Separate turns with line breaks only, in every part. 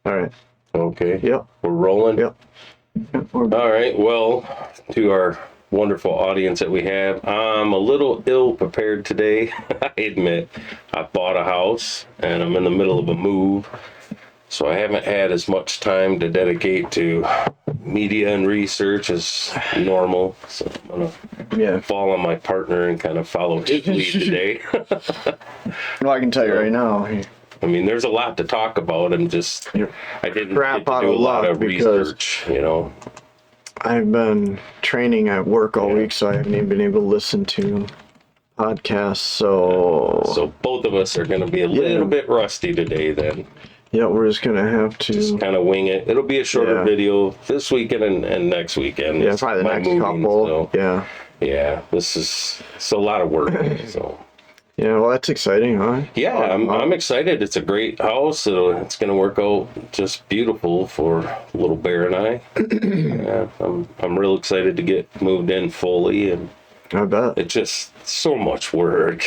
All right.
Okay.
Yep.
We're rolling?
Yep.
All right. Well, to our wonderful audience that we have, I'm a little ill prepared today. I admit, I bought a house and I'm in the middle of a move. So I haven't had as much time to dedicate to media and research as normal. So I'm going to fall on my partner and kind of follow his lead today.
Well, I can tell you right now.
I mean, there's a lot to talk about. I didn't get to do a lot of research,
I've been training at work all week, so I haven't even been able to listen to podcasts.
So both of us are going to be a little bit rusty today then.
Yeah, we're just going to have to
just kind of wing it. It'll be a shorter video this weekend and next weekend.
Yeah, probably the next couple.
So,
yeah,
it's a lot of work. So.
Yeah, well, that's exciting, huh?
Yeah, I'm excited. It's a great house. It's going to work out just beautiful for little Bear and I. Yeah, I'm real excited to get moved in fully, and
I bet
it's just so much work.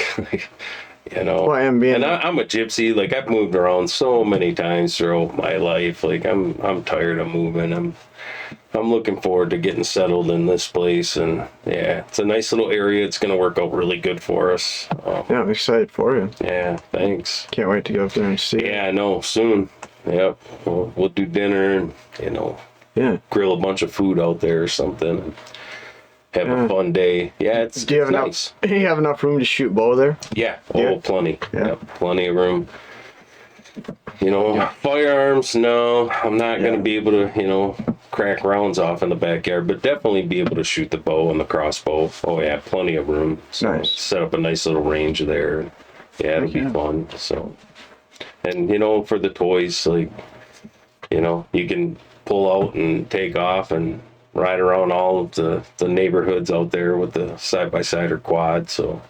Well, I'm
a gypsy. Like, I've moved around so many times throughout my life. Like, I'm tired of moving. I'm looking forward to getting settled in this place, and yeah, it's a nice little area. It's going to work out really good for us.
Yeah, I'm excited for you.
Yeah, thanhanks.
Can't wait to go up there and see.
Yeah, I know. Soon. Yep. We'll do dinner and grill a bunch of food out there or something. And have a fun day. Yeah, it's
Do you have
nice.
Do you have enough room to shoot bow there?
Yeah. Plenty.
Yeah.
Yep, plenty of room. Firearms, no, I'm not going to be able to, crack rounds off in the backyard, but definitely be able to shoot the bow and the crossbow. Oh, yeah, plenty of room. So
nice.
Set up a nice little range there. Yeah, it'll be fun. So, and, for the toys, like, you can pull out and take off and ride around all of the neighborhoods out there with the side-by-side or quad. So,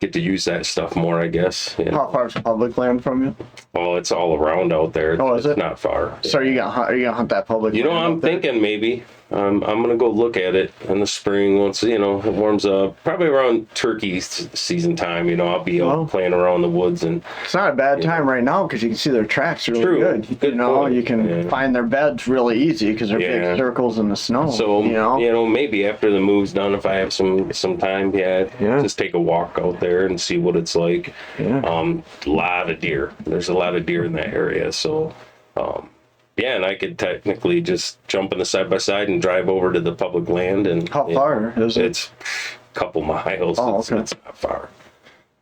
get to use that stuff more, I guess.
How far is public land from you?
Oh, it's all around out there.
Oh, is it?
It's not far.
So are you gonna hunt that public land?
I'm thinking maybe. I'm gonna go look at it in the spring once it warms up. Probably around turkey season time. I'll be out playing around the woods, and
it's not a bad time right now because you can see their tracks really good.
Good point.
You can find their beds really easy because they're big circles in the snow.
So maybe after the move's done, if I have some time, just take a walk out there and see what it's like.
Yeah.
A lot of deer. There's a lot of deer in that area, so. And I could technically just jump in the side-by-side and drive over to the public land. And
how far is it?
It's a couple miles.
Oh,
okay. It's not far.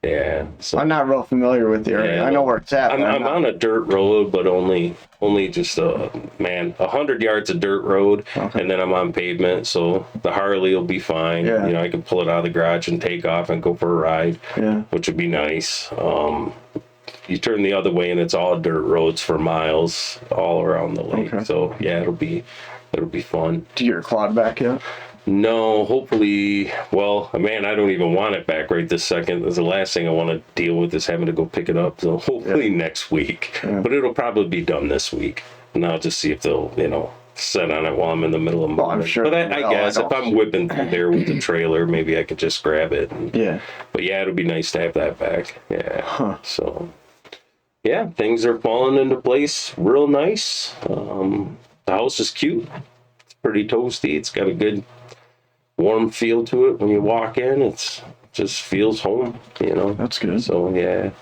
Yeah. So,
I'm not real familiar with the area.
Yeah,
I know where it's at.
I'm on a dirt road, but only just 100 yards of dirt road, and then I'm on pavement, so the Harley will be fine.
Yeah.
I can pull it out of the garage and take off and go for a ride, which would be nice. You turn the other way and it's all dirt roads for miles all around the lake. Okay. So yeah, it'll be fun.
Do you get your quad back yet?
No, hopefully. Well, man, I don't even want it back right this second. The last thing I want to deal with is having to go pick it up. So hopefully next week, but it'll probably be done this week. And I'll just see if they'll set on it while I'm in the middle of moving.
I'm sure.
But I guess if I'm whipping through there with the trailer, maybe I could just grab it. But yeah, it'll be nice to have that back. Yeah. So. Yeah, things are falling into place real nice. The house is cute. It's pretty toasty. It's got a good warm feel to it when you walk in. It just feels home,
That's good.
So, yeah.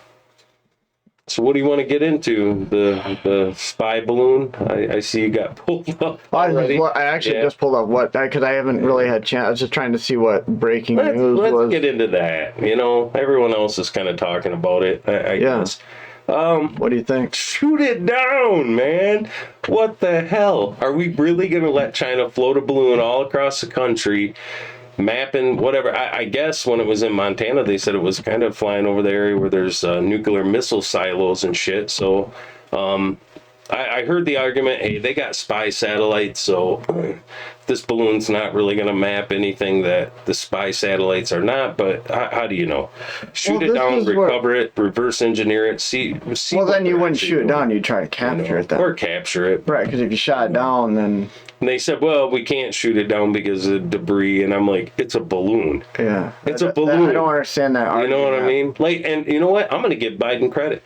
So what do you want to get into? The spy balloon? I see you got pulled up already.
I actually just pulled up because I haven't really had chance. I was just trying to see what breaking news was.
Let's get into that. Everyone else is kind of talking about it, I guess.
What do you think?
Shoot it down, man. What the hell? Are we really going to let China float a balloon all across the country, mapping whatever? I guess when it was in Montana, they said it was kind of flying over the area where there's nuclear missile silos and shit. So I heard the argument, hey, they got spy satellites, so this balloon's not really going to map anything that the spy satellites are not, but how do you know? Shoot it down, recover it, reverse engineer it, see
well, then you wouldn't shoot it down, you'd try to capture it then.
Or capture it.
Right, because if you shot it down, then...
And they said, well, we can't shoot it down because of debris, and I'm like, it's a balloon.
Yeah.
It's a balloon.
I don't understand that argument.
You know what I mean? Like, and you know what? I'm going to give Biden credit.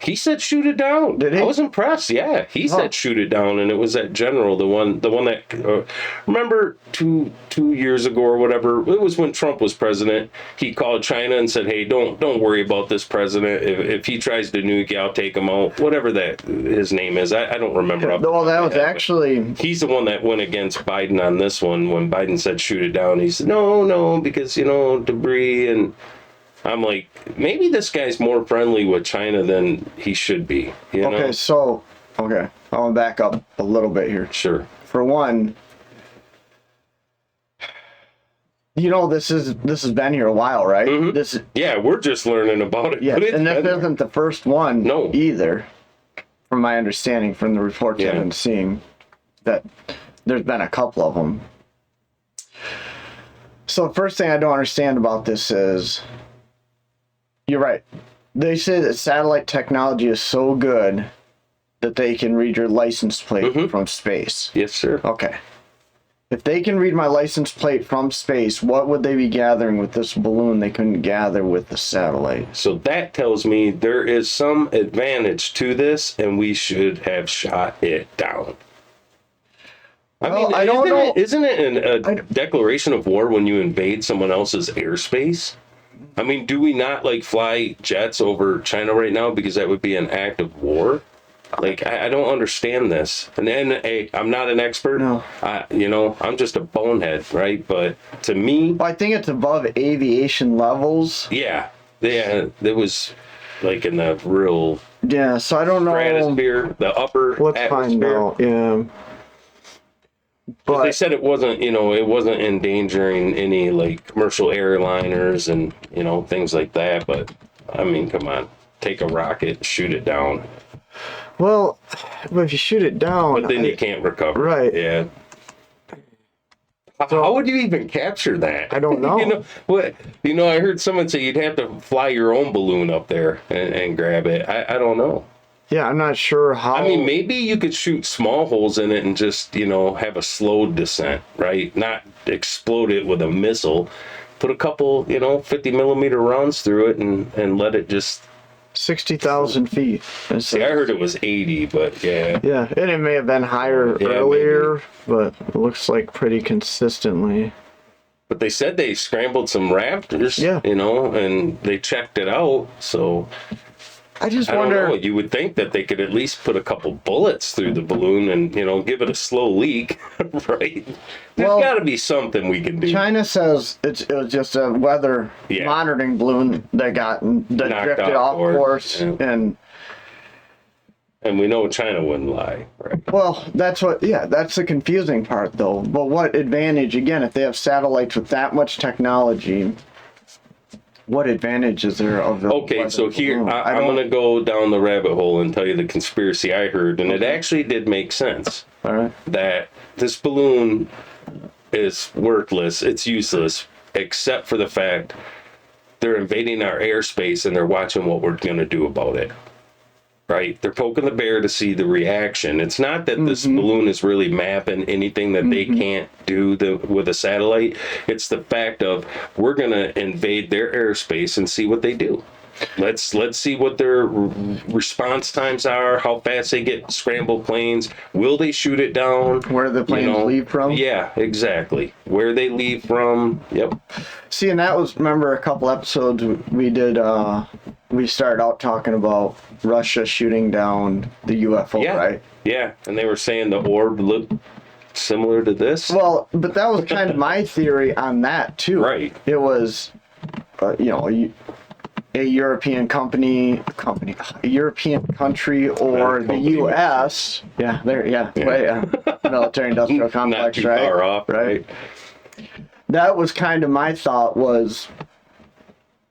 He said shoot it down.
Did he?
I was impressed. Yeah, he said shoot it down, and it was that general, the one that remember two years ago or whatever. It was when Trump was president. He called China and said, "Hey, don't worry about this president. If he tries to nuke you, I'll take him out." Whatever that his name is, I don't remember.
Well, that was actually
he's the one that went against Biden on this one. When Biden said shoot it down, he said no because debris and. I'm like, maybe this guy's more friendly with China than he should be. You know?
Okay, I want to back up a little bit here.
Sure.
For one, this has been here a while, right?
Mm-hmm. Yeah, we're just learning about it.
Yeah, and this isn't the first one either, from my understanding from the reports I've been seeing, that there's been a couple of them. So the first thing I don't understand about this is, you're right. They say that satellite technology is so good that they can read your license plate from space.
Yes, sir.
Okay. If they can read my license plate from space, what would they be gathering with this balloon they couldn't gather with the satellite?
So that tells me there is some advantage to this, and we should have shot it down. I don't know. Isn't it a declaration of war when you invade someone else's airspace? I mean, do we not fly jets over China right now because that would be an act of war? I don't understand this. And then, hey, I'm not an expert.
No.
I'm just a bonehead, right? But to me,
I think it's above aviation levels.
Yeah, it was in the real.
Yeah, so I don't know.
Stratosphere, the upper
Let's
atmosphere.
find out. Yeah.
But they said it wasn't endangering any commercial airliners and things like that. But I mean, come on, take a rocket, shoot it down.
Well, if you shoot it down,
but then you can't recover.
Right?
Yeah. How would you even capture that?
I don't know.
I heard someone say you'd have to fly your own balloon up there and grab it. I don't know.
Yeah, I'm not sure how.
I mean, maybe you could shoot small holes in it and just, have a slow descent, right? Not explode it with a missile. Put a couple, 50 millimeter rounds through it and let it just.
60,000 feet.
See, I heard it was 80, but yeah.
Yeah, and it may have been higher earlier, but it looks like pretty consistently.
But they said they scrambled some Raptors, and they checked it out, so.
I
don't know. You would think that they could at least put a couple bullets through the balloon and, give it a slow leak, right? There's got to be something we can do.
China says it was just a weather monitoring balloon that drifted off course.
Yeah. And we know China wouldn't lie, right?
Well, that's the confusing part, though. But what advantage, again, if they have satellites with that much technology... What advantage is there of the...
Okay, so here, I'm going to go down the rabbit hole and tell you the conspiracy I heard, and it actually did make sense.
All right.
That this balloon is worthless, it's useless, except for the fact they're invading our airspace and they're watching what we're going to do about it. Right? They're poking the bear to see the reaction. It's not that this balloon is really mapping anything that they can't do with a satellite. It's the fact of we're going to invade their airspace and see what they do. Let's see what their response times are, how fast they get scrambled planes. Will they shoot it down?
Where the planes leave from?
Yeah, exactly. Where they leave from. Yep.
See, and that was, remember a couple episodes we did, we started out talking about Russia shooting down the UFO, right? Yeah,
and they were saying the orb looked similar to this.
Well, but that was kind of my theory on that, too.
Right.
It was, a European a European country, or the U.S. Military industrial complex,
not too
right?
far off,
right? That was kind of my thought, was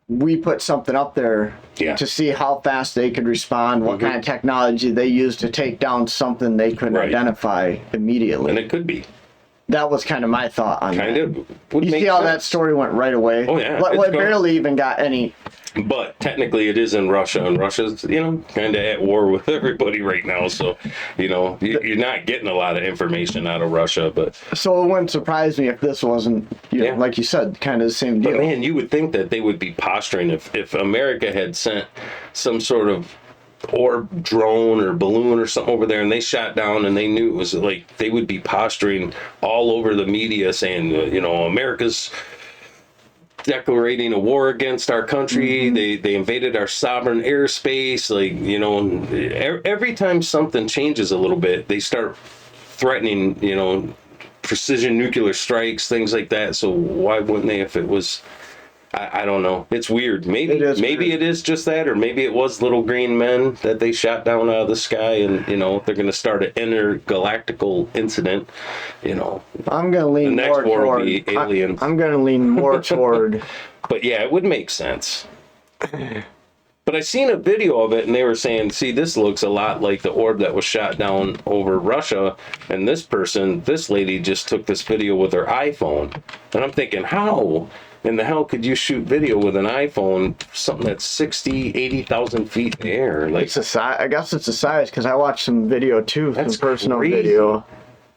we put something up there to see how fast they could respond, what kind of technology they used to take down something they couldn't identify immediately.
And it could be.
That was kind of my thought on that.
You
see how that story went right away?
Oh, yeah.
It barely even got any...
But technically it is in Russia, and Russia's, kind of at war with everybody right now. So, you're not getting a lot of information out of Russia. But
so it wouldn't surprise me if this wasn't, like you said, kind of the same deal.
But man, you would think that they would be posturing if America had sent some sort of orb drone or balloon or something over there, and they shot down, and they knew it was like they would be posturing all over the media saying, America's declaring a war against our country. They invaded our sovereign airspace. Like, every time something changes a little bit, they start threatening, precision nuclear strikes, things like that. So why wouldn't they if it was, I don't know. It's weird. Maybe it is just that, or maybe it was little green men that they shot down out of the sky, and they're going to start an intergalactical incident.
I'm going to lean
the next
more
war
toward
will be aliens.
I'm going to lean more toward.
But yeah, it would make sense. But I seen a video of it, and they were saying, see, this looks a lot like the orb that was shot down over Russia. And this lady just took this video with her iPhone. And I'm thinking, how in the hell could you shoot video with an iPhone, something that's 60, 80,000 feet in the air? Like,
it's a size. I guess it's a size, because I watched some video too,
That's
some personal
crazy.
video.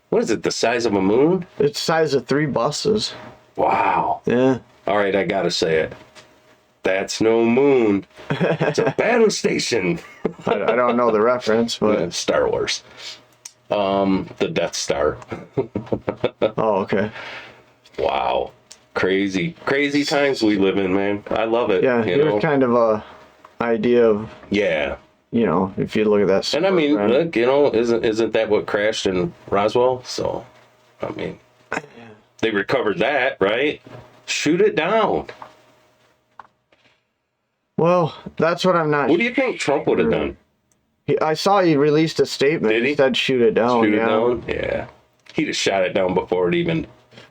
What is it, the size of a moon?
It's the size of 3 buses.
Wow.
Yeah.
All right, I gotta say it. That's no moon. It's a battle station.
I don't know the reference, but
Yeah, Star Wars. The Death Star.
oh, okay.
Wow. Crazy times we live in, man. I love it.
Yeah, here's kind of a idea of,
Yeah.
if you look at that.
And I mean,
around.
look, isn't that what crashed in Roswell? So, I mean, they recovered that, right? Shoot it down.
Well, that's what I'm not.
What do you think Trump would have done?
I saw he released a statement.
Did he?
He said shoot it down.
Shoot it
yeah.
down? Yeah. He'd have shot it down before it even.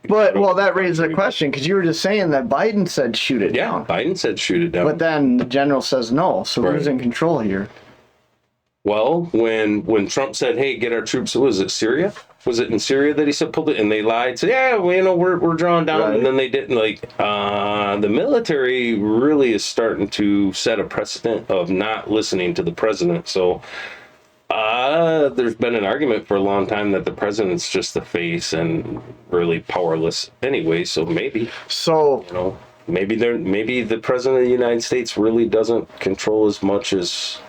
But, well, that raises a question, because you were just saying that Biden said shoot it
Yeah,
down.
Biden said shoot it down.
But then the general says no, so
Right.
who's in control here?
Well, when Trump said, "Hey, get our troops," was it Syria? Was it in Syria that he said pulled it? And they lied, said, "Yeah, well, we're drawing down,"
Right.
and then they didn't. The military really is starting to set a precedent of not listening to the president. So there's been an argument for a long time that the president's just the face and really powerless anyway. So maybe
So,
maybe the president of the United States really doesn't control as much as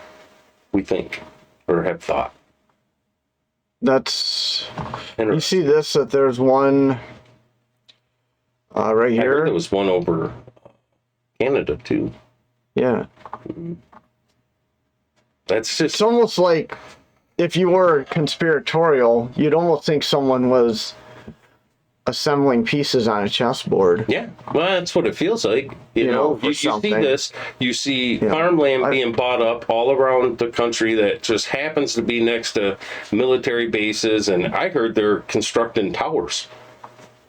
we think or have thought.
that's... You
And
see this, that there's one right
I heard
here?
there was one over Canada too.
Yeah.
That's just
It's almost like, if you were conspiratorial, you'd almost think someone was assembling pieces on a chessboard.
yeah. Well, that's what it feels like.
For
You see
something.
this. You see farmland being bought up all around the country that just happens to be next to military bases, and I heard they're constructing towers.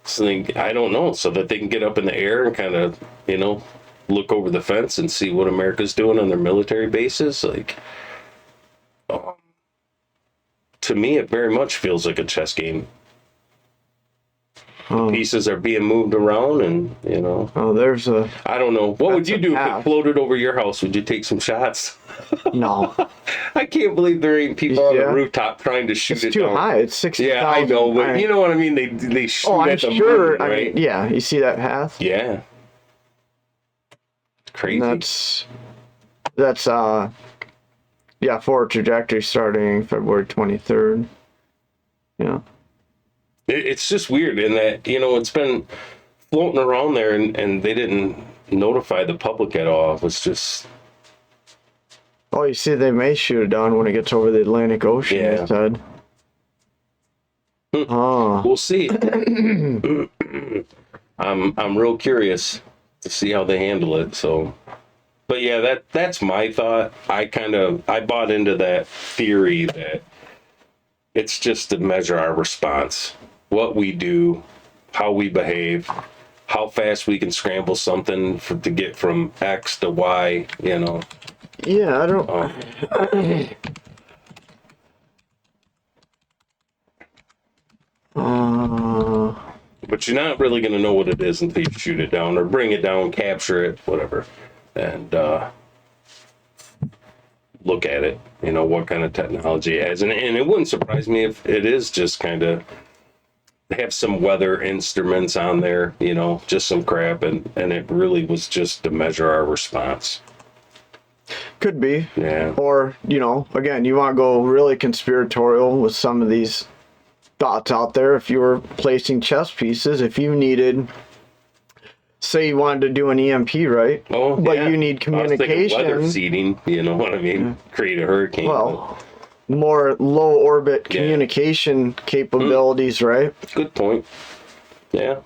So I don't know, so that they can get up in the air and kind of, look over the fence and see what America's doing on their military bases. To me, it very much feels like a chess game. Pieces are being moved around, and
Oh, there's a...
I don't know. What would
That's
you
a
do if
path.
it floated over your house? Would you take some shots?
No.
I can't believe there ain't people on
Yeah.
the rooftop trying to shoot
It's
it
too
down.
high. It's 60,000.
Yeah, I know, but you know what I mean. They shoot
Oh, I'm
at the
sure.
moon, right?
I mean, yeah, you see that path?
Yeah. Crazy.
And that's forward trajectory starting February 23rd. Yeah.
It's just weird in that it's been floating around there, and they didn't notify the public at all. It was just
Oh, you see, they may shoot it down when it gets over the Atlantic Ocean.
Yeah.
They said. Oh.
we'll see. I'm real curious to see how they handle it. So, but yeah, that's my thought. I bought into that theory that it's just to measure our response, what we do, how we behave, how fast we can scramble something to get from X to Y.
Yeah, I don't.
But you're not really going to know what it is until you shoot it down or bring it down, capture it, whatever, and look at it. What kind of technology it has, and it wouldn't surprise me if it is just kind of have some weather instruments on there, just some crap, and it really was just to measure our response.
Could be.
Yeah.
Or, again, you want to go really conspiratorial with some of these thoughts out there. If you were placing chess pieces, if you needed, say you wanted to do an EMP, right?
Oh,
but
yeah.
you need communication.
Weather seeding, you know what I mean? Create a hurricane.
Well, more low orbit communication capabilities, right?
Good point. Yeah.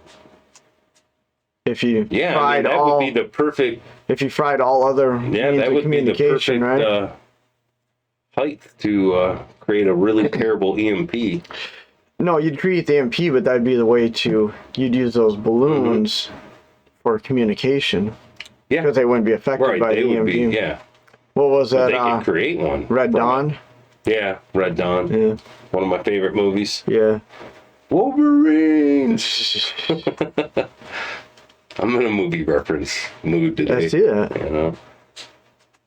If you fried
that would be the perfect.
If you fried all other means
that
of
would be the
communication,
perfect
right?
height to create a really terrible EMP.
No, you'd create the EMP, but that'd be the way you'd use those balloons for communication. Yeah. Because they wouldn't be affected by the EMP. What was that?
They could create one.
Red Dawn?
Yeah, Red Dawn. Yeah. One of my favorite movies.
Yeah.
Wolverine! I'm in a movie reference mood today.
I see that.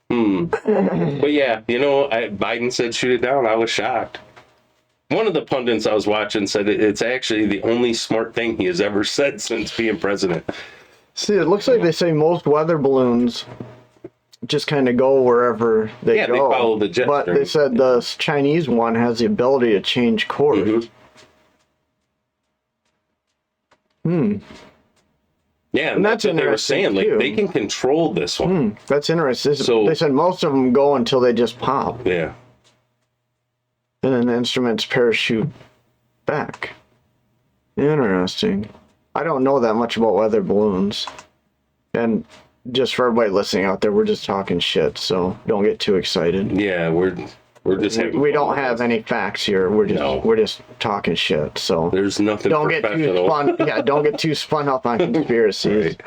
But yeah, Biden said shoot it down. I was shocked. One of the pundits I was watching said it's actually the only smart thing he has ever said since being president.
See, it looks like they say most weather balloons just kind of go wherever they go.
Yeah, they follow the jet
stream. But they said the Chinese one has the ability to change course.
Yeah, and that's what they were saying. Like, they can control this one.
That's interesting. So they said most of them go until they just pop.
Yeah.
And then the instruments parachute back. Interesting. I don't know that much about weather balloons. And just for everybody listening out there, we're just talking shit, so don't get too excited.
Yeah, we're just having
we don't have any facts here. We're just talking shit. So
there's nothing
don't
professional.
Don't get too spun up on conspiracies.
Right.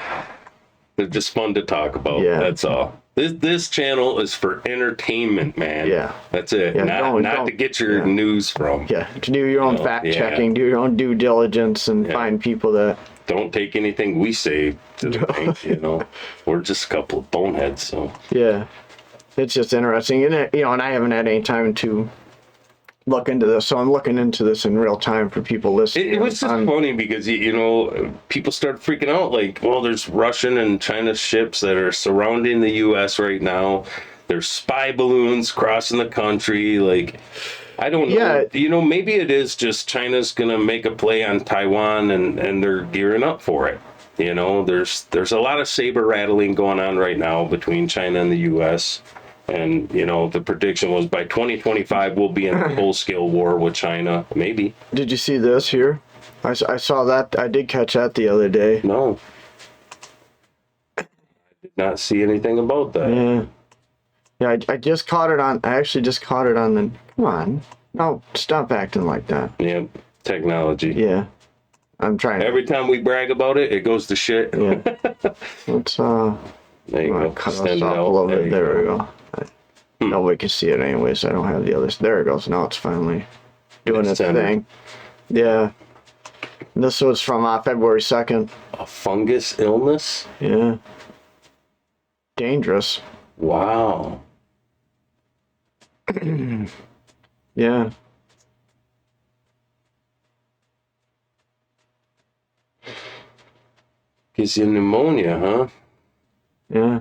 They're just fun to talk about. Yeah. That's all. This channel is for entertainment, man.
Yeah.
That's it. Yeah, not to get your news from.
Yeah. To do your own fact checking, do your own due diligence, and find people that
don't take anything we say to the bank. We're just a couple of boneheads. So
yeah. It's just interesting, and and I haven't had any time to look into this, so I'm looking into this in real time for people listening.
It was just funny because people start freaking out, like, well, there's Russian and China ships that are surrounding the U.S. right now. There's spy balloons crossing the country. Like, I don't know. Yeah. Maybe it is just China's gonna make a play on Taiwan, and they're gearing up for it. There's a lot of saber rattling going on right now between China and the U.S. And, the prediction was by 2025, we'll be in a full-scale war with China. Maybe.
Did you see this here? I saw that. I did catch that the other day.
No. I did not see anything about that.
Yeah. Yeah, I just caught it on... I actually just caught it on the... Come on. No, stop acting like that.
Yeah, technology.
Yeah. I'm trying.
Every time we brag about it, it goes to shit.
Yeah. Let's, there you go. Cut us off a little bit. There we go. Nobody can see it anyway, so I don't have the others. There it goes. Now it's finally doing its thing. Yeah. This was from February 2nd.
A fungus illness?
Yeah. Dangerous.
Wow.
Yeah.
Gives you pneumonia, huh?
Yeah.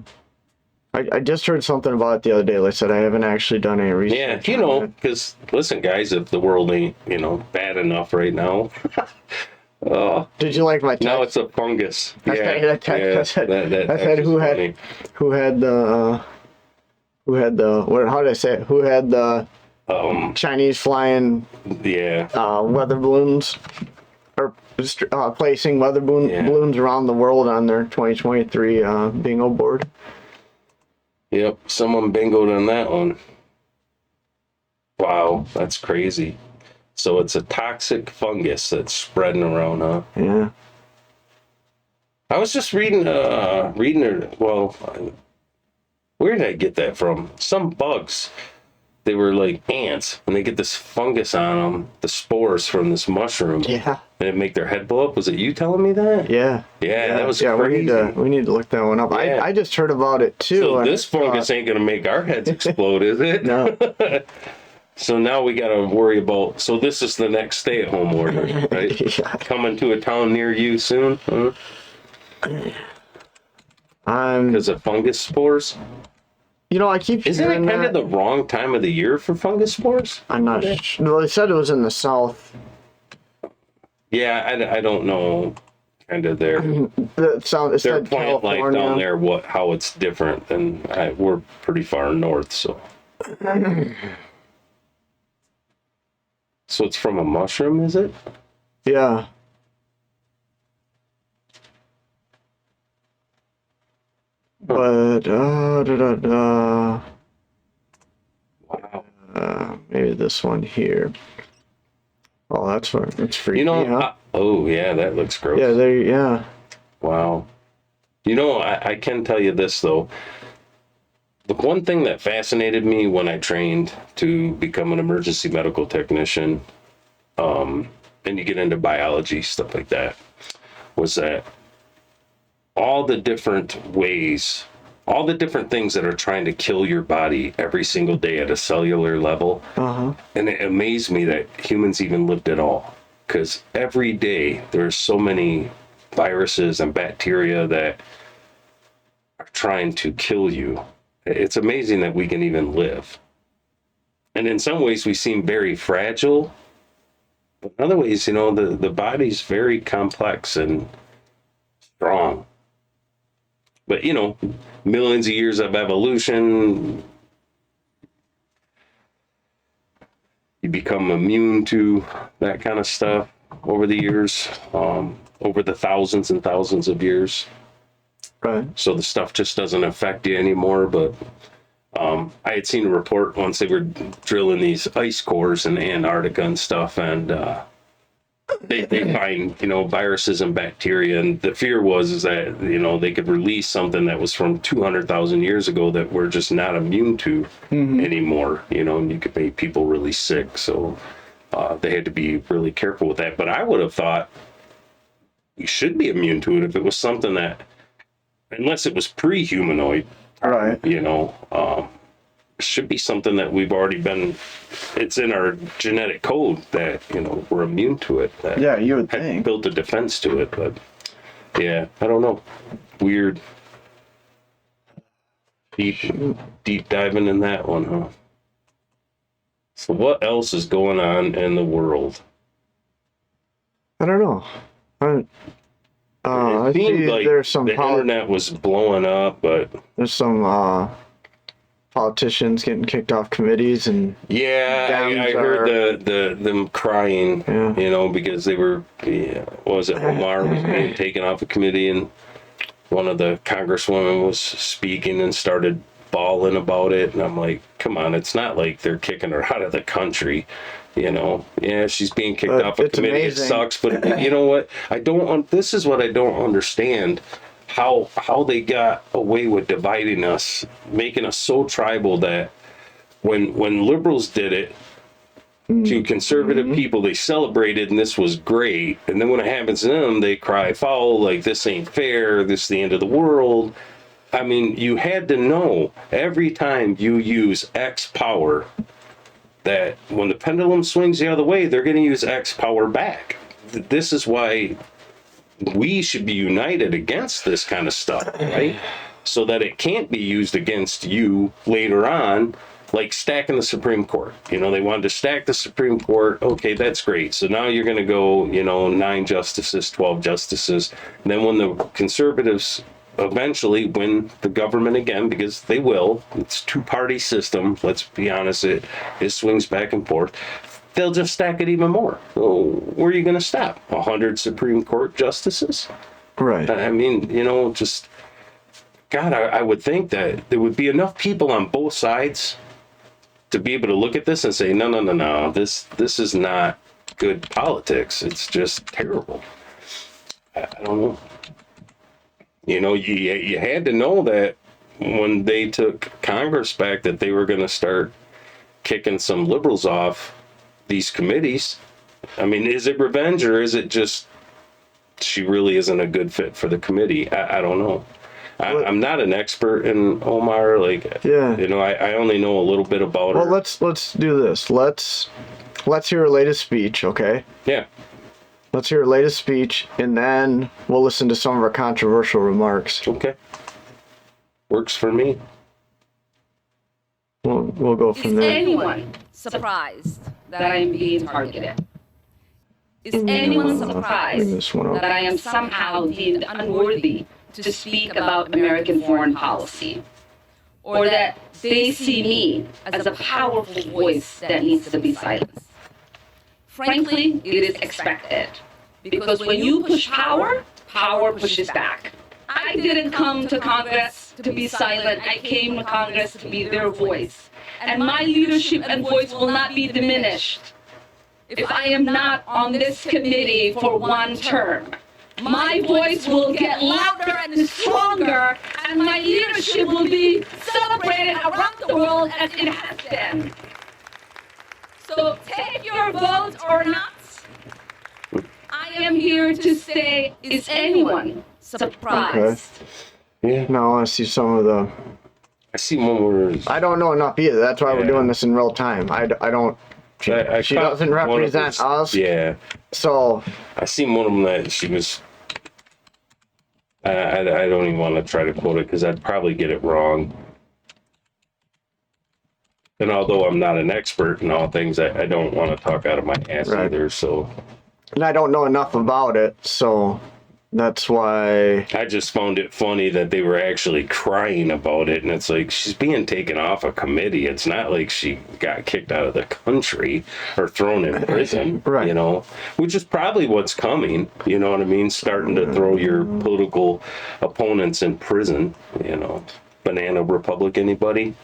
I just heard something about it the other day. Like I said, I haven't actually done any research.
Yeah, because, listen, guys, if the world ain't, bad enough right now.
Did you like my text?
Now it's a fungus.
I said who had the how did I say it? Who had the Chinese flying weather balloons or placing weather balloons around the world on their 2023 bingo board?
Yep, someone bingoed on that one. Wow, that's crazy. So it's a toxic fungus that's spreading around, huh?
Yeah.
I was just reading well, where did I get that from? Some bugs. They were like ants, and they get this fungus on them, the spores from this mushroom.
Yeah. And
it make their head blow up. Was it you telling me that?
Yeah.
Yeah, that was crazy.
We need to look that one up. Yeah. I just heard about it too.
So this fungus ain't gonna make our heads explode, is it?
No.
So now we got to worry about. So this is the next stay-at-home order, right?
Yeah.
Coming to a town near you soon, huh? Because of fungus spores.
I keep
Isn't it
hearing
kind of
that.
the wrong time of the year for fungus spores?
I'm not sure. Well, they said it was in the south.
Yeah, I don't know. Kind of their
It
their
said
plant life
California.
down there. How it's different than we're pretty far north, so. So it's from a mushroom, is it?
Yeah. But
Wow.
maybe this one here. Oh, that's freaky.
You know,
huh?
oh yeah, that looks gross.
Yeah, yeah.
Wow. I can tell you this though. The one thing that fascinated me when I trained to become an emergency medical technician, and you get into biology, stuff like that, was that all the different ways, all the different things that are trying to kill your body every single day at a cellular level. And it amazed me that humans even lived at all. Because every day there's so many viruses and bacteria that are trying to kill you. It's amazing that we can even live. And in some ways we seem very fragile. But in other ways, the body's very complex and strong. But, millions of years of evolution, you become immune to that kind of stuff over the years, over the thousands and thousands of years.
Right.
So the stuff just doesn't affect you anymore. But I had seen a report once they were drilling these ice cores in Antarctica and stuff, and they find viruses and bacteria, and the fear is that they could release something that was from 200,000 years ago that we're just not immune to anymore. And you could make people really sick. So they had to be really careful with that. But I would have thought you should be immune to it if it was something that, unless it was pre-humanoid,
Right.
should be something that we've already been, it's in our genetic code that we're immune to it, that
Yeah, you would think.
built a defense to it. But yeah, I don't know, weird. Deep diving in that one, huh? So what else is going on in the world?
I don't know. I
It
see
seemed like
there's some
the internet was blowing up, but
there's some politicians getting kicked off committees, and
yeah, I heard them crying, because they were, what was it, Omar was being taken off a committee, and one of the congresswomen was speaking and started bawling about it, and I'm like, come on, it's not like they're kicking her out of the country, Yeah, she's being kicked off a committee. Amazing. It sucks, but you know what? This is what I don't understand. How they got away with dividing us, making us so tribal that when liberals did it to conservative people, they celebrated and this was great. And then when it happens to them, they cry foul, like this ain't fair, this is the end of the world. I mean, you had to know every time you use X power that when the pendulum swings the other way, they're going to use X power back. This is why we should be united against this kind of stuff, right? So that it can't be used against you later on, like stacking the Supreme Court. They wanted to stack the Supreme Court. Okay, that's great. So now you're going to go, 9 justices, 12 justices. And then when the conservatives eventually win the government again, because they will, it's a two-party system, let's be honest, it swings back and forth, they'll just stack it even more. So where are you going to stop? 100 Supreme Court justices?
Right.
I mean, just, God, I would think that there would be enough people on both sides to be able to look at this and say, no, this is not good politics. It's just terrible. I don't know. You had to know that when they took Congress back that they were going to start kicking some liberals off these committees. I mean, is it revenge or is it just she really isn't a good fit for the committee? I don't know. I'm not an expert in Omar. I only know a little bit about her.
Well, let's do this. Let's hear her latest speech, okay?
Yeah.
Let's hear her latest speech, and then we'll listen to some of her controversial remarks.
Okay. Works for me.
We'll go from
Is
there.
anyone surprised that I am being targeted? Is anyone surprised that I am somehow deemed unworthy to speak about American foreign policy? Or that they see me as a powerful voice that needs to be silenced? Frankly, it is expected. Because when you push power, power pushes back. I didn't come to Congress to be silent. I came to Congress to be their voice. And my leadership and voice will not be diminished if I am not on this committee for one term. My voice will get louder and stronger, and my leadership will be celebrated around the world as it has been. So take your vote or not. I am here to say, is anyone surprised?
Okay.
Yeah.
Now I want to see some of the.
I see more.
I don't know enough either. That's why we're doing this in real time. I don't. She doesn't represent us.
Yeah.
So.
I seen one of them that she was. I don't even want to try to quote it because I'd probably get it wrong. And although I'm not an expert in all things, I don't want to talk out of my ass either. So.
And I don't know enough about it, so that's why.
I just found it funny that they were actually crying about it, and it's like she's being taken off a committee. It's not like she got kicked out of the country or thrown in prison,
right?
You know, which is probably what's coming. You know what I mean? Starting to throw your political opponents in prison. You know, banana republic. Anybody?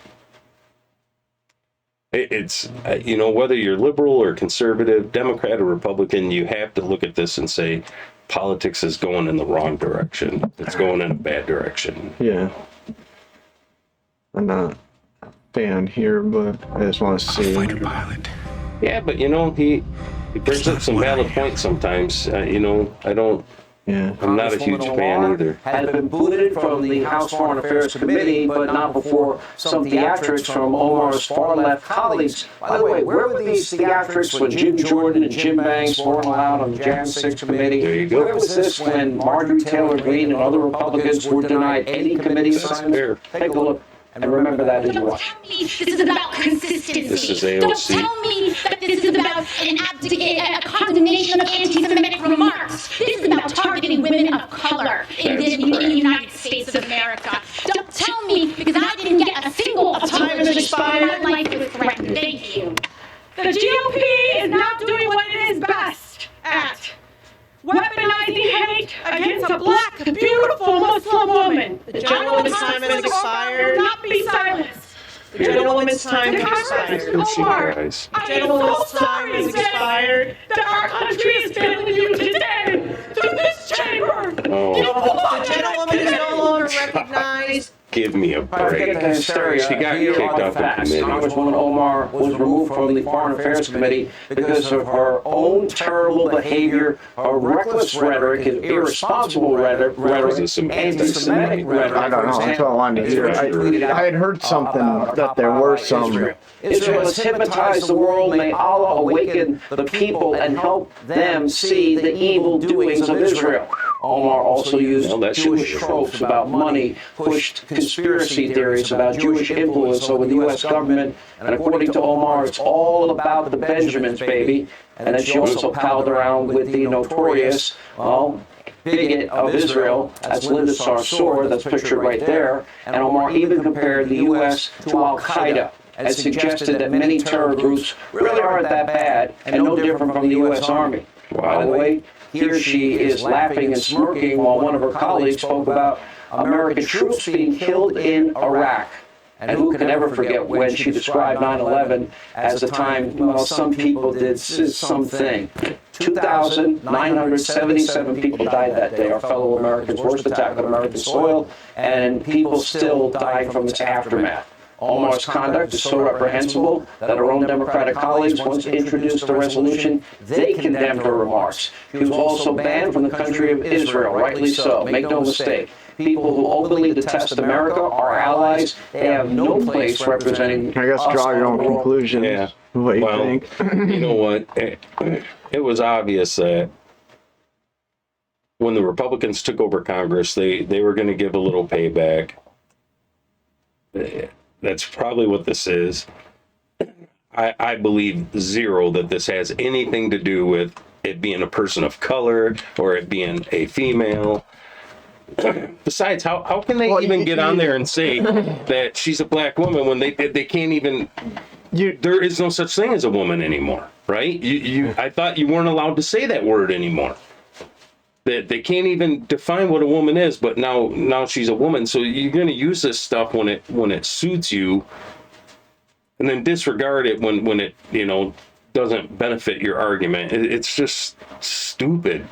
It's, you know, whether you're liberal or conservative, Democrat or Republican, you have to look at this and say, politics is going in the wrong direction. It's going in a bad direction.
Yeah. I'm not a fan here, but I just want to see.
Fighter pilot.
Yeah, but, you know, he brings up some valid points sometimes. You know, I'm not a huge fan either.
Has been booted from the House Foreign Affairs Committee, but not before some theatrics from Omar's far-left colleagues. By the way, where were these theatrics when Jim Jordan and Jim Banks weren't allowed on the Jan 6 committee?
There you go.
Where was this when Marjorie Taylor Greene and other Republicans were denied any committee assignments? Take a look. And remember that as you
Don't
watch.
tell me this is about consistency.
This is AOC.
Don't tell me that this is about a condemnation of anti-Semitic remarks. This is about targeting women of color in the United States of America. Don't tell me because I didn't get a single time to respond. My life was threatened. Thank you.
The GOP is not doing what it is best at. Weaponizing hate against a black, beautiful Muslim woman.
The gentlewoman's time has expired.
Will not be silenced.
The gentlewoman's time has expired.
Omar,
Guys.
I am
Gentlewoman's
so
time
sorry
has
today
expired.
that our country is failing you today through this chamber.
Oh,
The gentlewoman is no longer recognized.
give me a
Forget the
break.
hysteria.
She got
Here
kicked
are the
off the
facts.
committee.
Congresswoman Omar was removed from the Foreign Affairs Committee because of her own terrible behavior, her reckless rhetoric, his irresponsible rhetoric, anti-Semitic rhetoric.
I don't know. That's what I wanted to hear. I had heard something that there were some.
Israel has hypnotized the world. May Allah awaken the people and help them see the evil doings of Israel. Omar also used Jewish tropes about money, pushed conspiracy theories about Jewish influence over the U.S. government, and according to Omar, it's all about the Benjamins, baby. And then she also palled around with the notorious, bigot of Israel, that's Linda Sarsour, that's pictured right there. And Omar even compared the U.S. to Al-Qaeda and suggested that many terror groups really aren't that bad and no different from the U.S. Army. By the way, here she is laughing and smirking while one of her colleagues spoke about American troops being killed in Iraq. And who can ever forget when she described 9/11 as the time, well, some people did something. 2,977 people died that day, our fellow Americans, worst attack on American soil, and people still died from its aftermath. Omar's conduct is so reprehensible that her own Democratic colleagues once introduced a resolution. They condemned her remarks. She was also banned from the country of Israel, rightly so. Make no mistake. People who openly detest America, our allies, they have no place representing
I guess
us
draw your own
all over.
conclusions.
Yeah.
What you
Well,
think?
you know what? It was obvious that when the Republicans took over Congress, they were going to give a little payback. That's probably what this is. I believe zero that this has anything to do with it being a person of color or it being a female. Besides, how can they even get on there and say that she's a black woman when they can't even? There is no such thing as a woman anymore, right? I thought you weren't allowed to say that word anymore. That they can't even define what a woman is, but now she's a woman. So you're going to use this stuff when it suits you, and then disregard it when it doesn't benefit your argument. It's just stupid.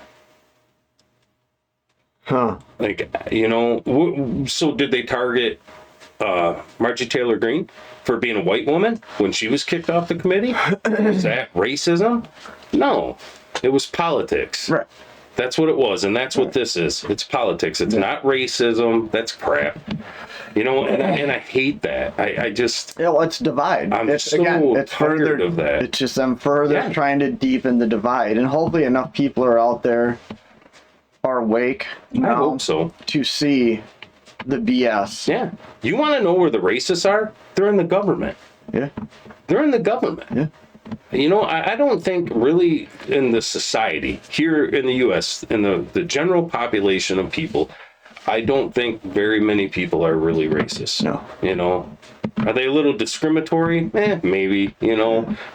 Huh.
Like, so did they target Marjorie Taylor Greene for being a white woman when she was kicked off the committee? Is that racism? No, it was politics.
Right.
That's what it was, and that's what this is. It's politics. It's not racism. That's crap. And I hate that. I just...
Yeah, let's divide.
It's
tired
further of that.
It's just them further trying to deepen the divide, and hopefully enough people are out there are awake
I hope so.
to see the BS.
Yeah. You want to know where the racists are? They're in the government.
Yeah.
They're in the government.
Yeah.
I don't think really in the society here in the U.S., in the general population of people, I don't think very many people are really racist.
No.
Are they a little discriminatory? Maybe,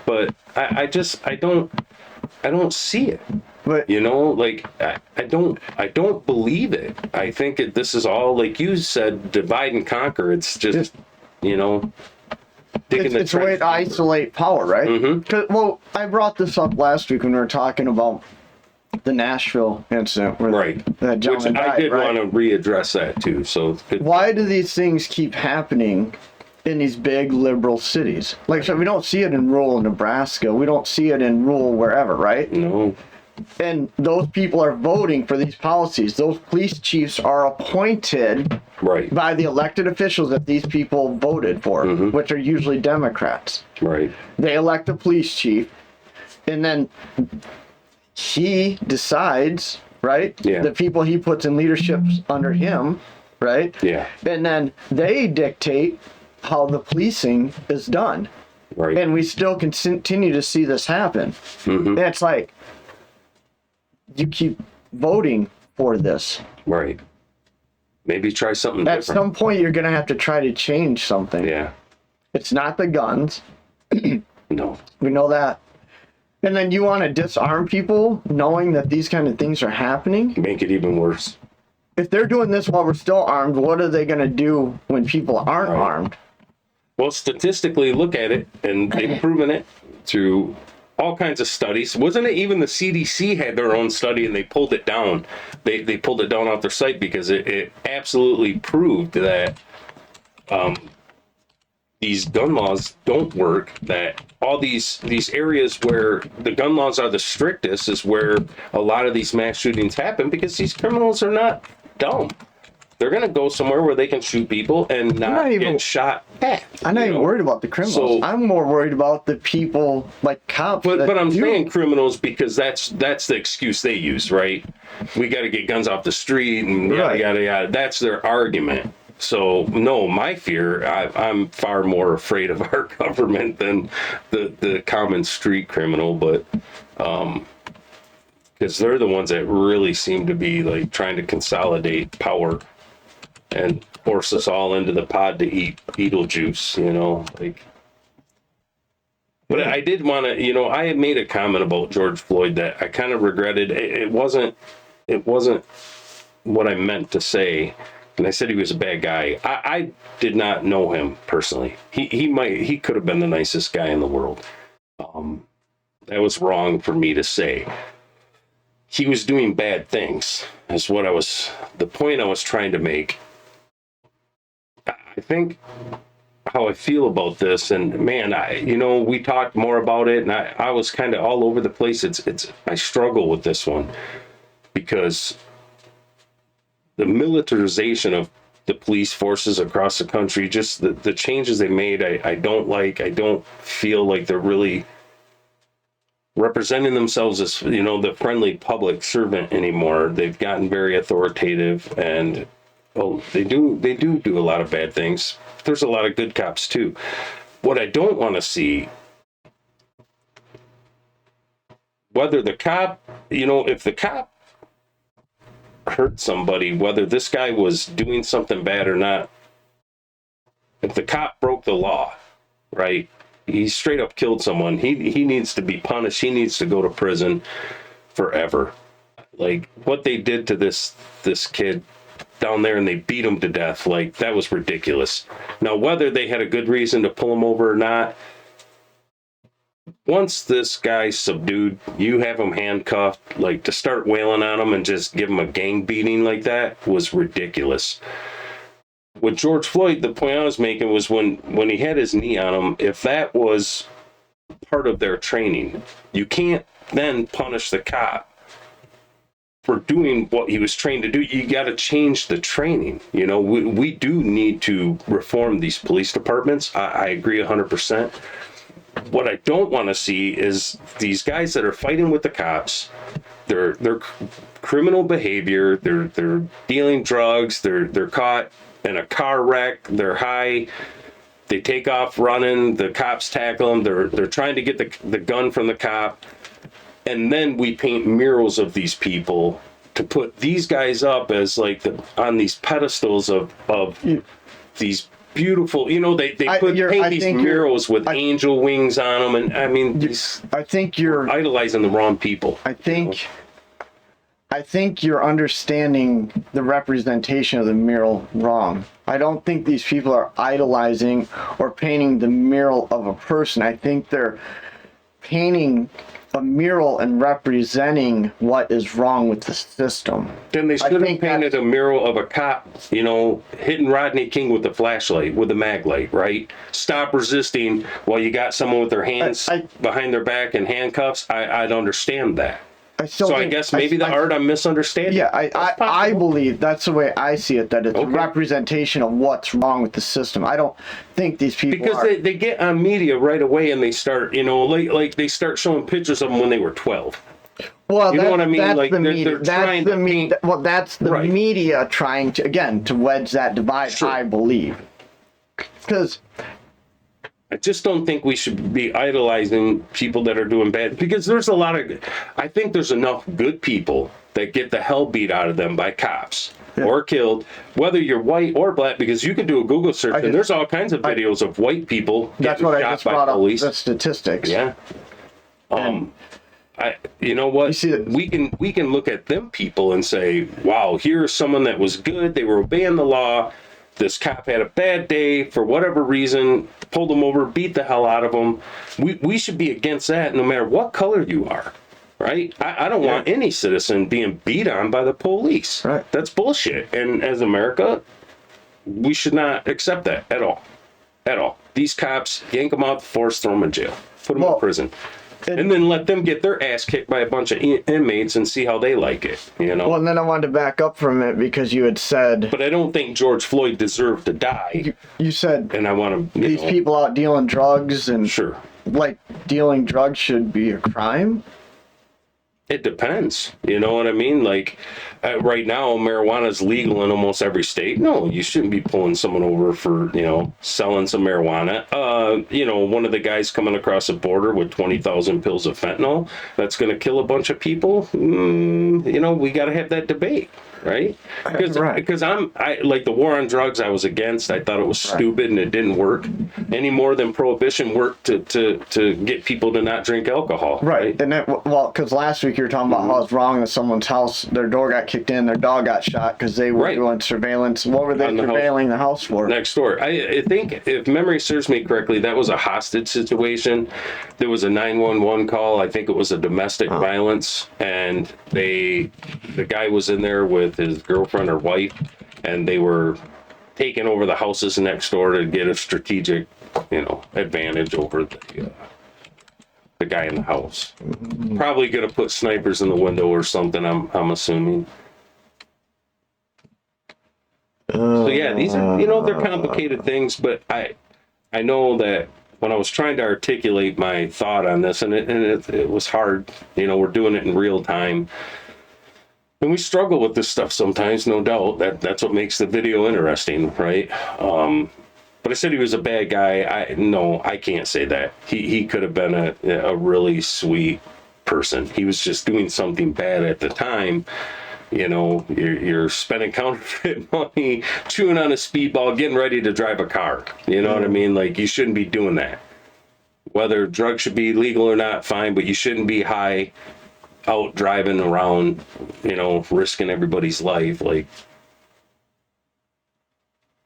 but I don't see it.
But
I don't believe it. I think this is all, like you said, divide and conquer. It's just,
it's a way to isolate power, right?
Mm-hmm.
Well, I brought this up last week when we were talking about the Nashville incident where that gentleman died,
I did want to readdress that too. So
why do these things keep happening in these big liberal cities? Like, so we don't see it in rural Nebraska. We don't see it in rural wherever, right?
No.
And those people are voting for these policies. Those police chiefs are appointed by the elected officials that these people voted for, which are usually Democrats.
Right.
They elect a police chief, and then he decides, right?
Yeah.
The people he puts in leadership under him, right?
Yeah.
And then they dictate how the policing is done.
Right.
And we still continue to see this happen. And it's like, you keep voting for this.
Right. Maybe try something
At
different.
some point, you're going to have to try to change something.
Yeah.
It's not the guns.
No.
We know that. And then you want to disarm people knowing that these kind of things are happening?
Make it even worse.
If they're doing this while we're still armed, what are they going to do when people aren't armed?
Well, statistically, look at it, and they've proven it through all kinds of studies. Wasn't it even the CDC had their own study and they pulled it down? They pulled it down off their site because it absolutely proved that these gun laws don't work, that all these areas where the gun laws are the strictest is where a lot of these mass shootings happen, because these criminals are not dumb. They're going to go somewhere where they can shoot people and not get shot at.
I'm not even worried about the criminals. I'm more worried about the people, like cops.
But I'm saying criminals because that's the excuse they use, right? We got to get guns off the street and yada, yada, yada. That's their argument. So, no, my fear, I'm far more afraid of our government than the common street criminal, but because they're the ones that really seem to be like trying to consolidate power and force us all into the pod to eat Beetlejuice, But I did want to, I had made a comment about George Floyd that I kind of regretted. It wasn't what I meant to say. And I said he was a bad guy. I did not know him personally. He could have been the nicest guy in the world. That was wrong for me to say. He was doing bad things, is the point I was trying to make. I think how I feel about this, and man, we talked more about it, and I was kind of all over the place. I struggle with this one because the militarization of the police forces across the country, just the changes they made, I don't like. I don't feel like they're really representing themselves as, the friendly public servant anymore. They've gotten very authoritative, and well, they do a lot of bad things. There's a lot of good cops too. What I don't want to see, whether the cop, if the cop hurt somebody, whether this guy was doing something bad or not, if the cop broke the law, right? He straight up killed someone. He needs to be punished. He needs to go to prison forever. Like what they did to this kid down there, and they beat him to death. Like that was ridiculous. Now, whether they had a good reason to pull him over or not, once this guy's subdued, you have him handcuffed. Like to start wailing on him and just give him a gang beating like that was ridiculous. With George Floyd, the point I was making was when he had his knee on him, if that was part of their training, you can't then punish the cop for doing what he was trained to do. You got to change the training. We do need to reform these police departments. I agree 100%. What I don't want to see is these guys that are fighting with the cops. They're criminal behavior. They're dealing drugs. They're caught in a car wreck. They're high. They take off running. The cops tackle them. They're trying to get the gun from the cop. And then we paint murals of these people to put these guys up as like on these pedestals of these beautiful, they paint these murals with angel wings on them. And I mean,
I think you're
idolizing the wrong people.
I think you're understanding the representation of the mural wrong. I don't think these people are idolizing or painting the mural of a person. I think they're painting a mural and representing what is wrong with the system.
Then they should have painted a mural of a cop, hitting Rodney King with a flashlight, with a mag light, right? Stop resisting while you got someone with their hands behind their back and handcuffs. I'd understand that. I guess maybe I'm misunderstanding.
Yeah, I believe that's the way I see it, that it's a representation of what's wrong with the system. I don't think these people
they get on media right away and they start, like they start showing pictures of them when they were 12.
Well,
you know what I mean?
That's
like
the media.
trying to paint.
Well, that's the media trying to wedge that divide. Sure. I believe, because
I just don't think we should be idolizing people that are doing bad, because I think there's enough good people that get the hell beat out of them by cops or killed, whether you're white or black, because you can do a Google search and there's all kinds of videos of white people getting shot by police.
That's statistics.
Yeah. You know what? We can look at them people and say, wow, here's someone that was good. They were obeying the law. This cop had a bad day for whatever reason, pulled him over, beat the hell out of him. We should be against that no matter what color you are, right? I don't want any citizen being beat on by the police.
Right.
That's bullshit. And as America, we should not accept that at all. At all. These cops, yank them out the force, throw them in jail, put them in prison. And then let them get their ass kicked by a bunch of inmates and see how they like it, Well,
and then I wanted to back up from it because you had said...
But I don't think George Floyd deserved to die.
You said...
And I want to...
These people out dealing drugs and...
Sure.
Like, dealing drugs should be a crime?
It depends. You know what I mean? Like, right now, marijuana is legal in almost every state. No, you shouldn't be pulling someone over for, selling some marijuana. One of the guys coming across the border with 20,000 pills of fentanyl, that's going to kill a bunch of people. We got to have that debate, right? Because I like the war on drugs, I was against. I thought it was stupid and it didn't work any more than prohibition worked to get people to not drink alcohol.
Right. And because last week you were talking about how it's wrong that someone's house, their door got kicked in, their dog got shot because they were doing surveillance. What were they surveilling the house for?
Next door. I think, if memory serves me correctly, that was a hostage situation. There was a 911 call. I think it was a domestic violence, and the guy was in there with his girlfriend or wife, and they were taking over the houses next door to get a strategic, advantage over the guy in the house. Probably gonna put snipers in the window or something, I'm assuming. So yeah, these are, they're complicated things, but I know that when I was trying to articulate my thought on this, and it was hard, we're doing it in real time. And we struggle with this stuff sometimes, no doubt. That's what makes the video interesting, right? But I said he was a bad guy. I can't say that. He could have been a really sweet person. He was just doing something bad at the time. You know, you're spending counterfeit money, chewing on a speedball, getting ready to drive a car. You know what I mean? Like, you shouldn't be doing that. Whether drugs should be legal or not, fine, but you shouldn't be high out driving around, you know, risking everybody's life. Like,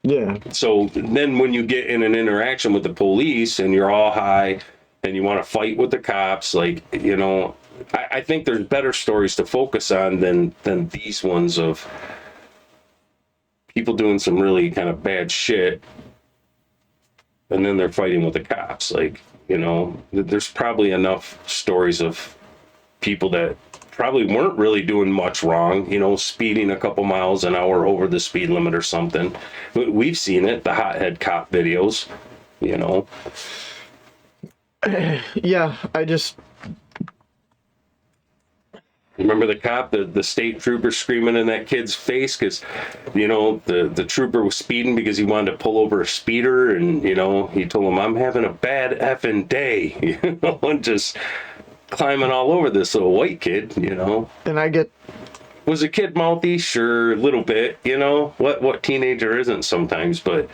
Yeah.
so then when you get in an interaction with the police and you're all high and you want to fight with the cops, like, you know, I think there's better stories to focus on than these ones of people doing some really kind of bad shit and then they're fighting with the cops. Like, you know, there's probably enough stories of people that probably weren't really doing much wrong, you know, speeding a couple miles an hour over the speed limit or something. We've seen it, the hothead cop videos, you know.
Yeah, I just...
Remember the cop, the state trooper screaming in that kid's face because, you know, the trooper was speeding because he wanted to pull over a speeder, and, you know, he told him, I'm having a bad effing day, you know, and just climbing all over this little white kid, you know.
And I get...
Was a kid mouthy? Sure, a little bit, you know. What teenager isn't sometimes? But,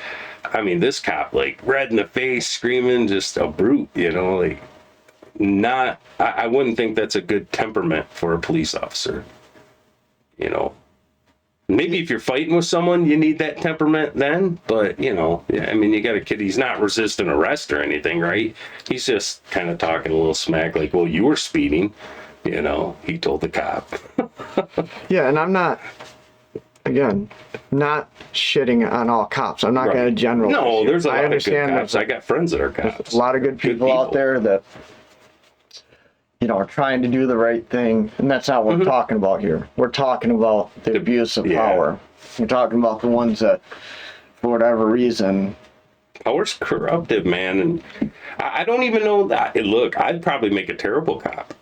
I mean, this cop, like, red in the face, screaming, just a brute, you know, like... Not, I wouldn't think that's a good temperament for a police officer. You know, maybe if you're fighting with someone, you need that temperament then. But, you know, yeah, I mean, you got a kid, he's not resisting arrest or anything, right? He's just kind of talking a little smack like, well, you were speeding, you know, he told the cop.
Yeah, and I'm not, again, not shitting on all cops. I'm not going to generalize.
No, there's a lot
I
of
understand
good cops. I got friends that are cops.
A lot of good people out there that, you know, are trying to do the right thing, and that's not what we're talking about here. We're talking about the abuse of power. We're talking about the ones that, for whatever reason...
Power's corruptive, man, and I don't even know that. Look, I'd probably make a terrible cop.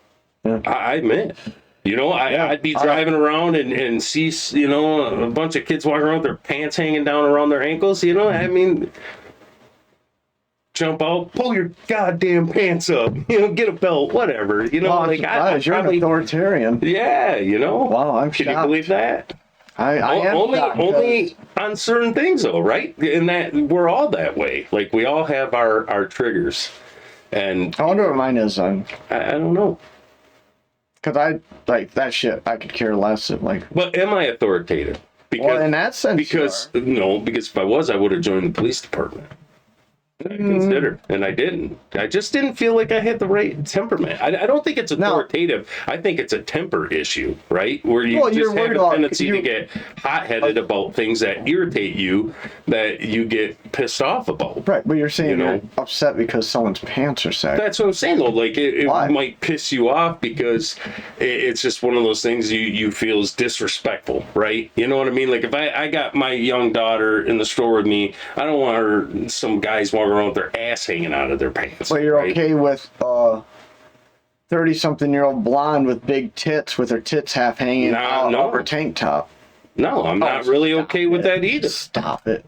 Yeah.
I admit. You know, I'd be driving around and see, you know, a bunch of kids walking around with their pants hanging down around their ankles, you know, I mean... Jump out, pull your goddamn pants up, you know, get a belt, whatever, you know.
Well,
like
you're an authoritarian.
Yeah, you know.
Wow, I'm
Can
shocked.
you believe that?
I am
only on certain things though, right? And that we're all that way. Like we all have our triggers, and
I wonder what mine is on.
I don't know.
Cause I like that shit. I could care less. Like,
but am I authoritative? Because,
well, in that sense,
because if I was, I would have joined the police department. I considered, and I didn't. I just didn't feel like I had the right temperament. I don't think it's authoritative. I think it's a temper issue, right? Where you just have a tendency to get hot-headed about things that irritate you, that you get pissed off about.
Right, but you're saying you're upset because someone's pants are sagging.
That's what I'm saying, though. Like, it might piss you off because it's just one of those things you feel is disrespectful, right? You know what I mean? Like, if I got my young daughter in the store with me, I don't want her, some guys walking around with their ass hanging out of their pants.
But you're okay with 30-something-year-old blonde with big tits with her tits half hanging out of her tank top.
No, I'm not really okay with that either.
Stop it.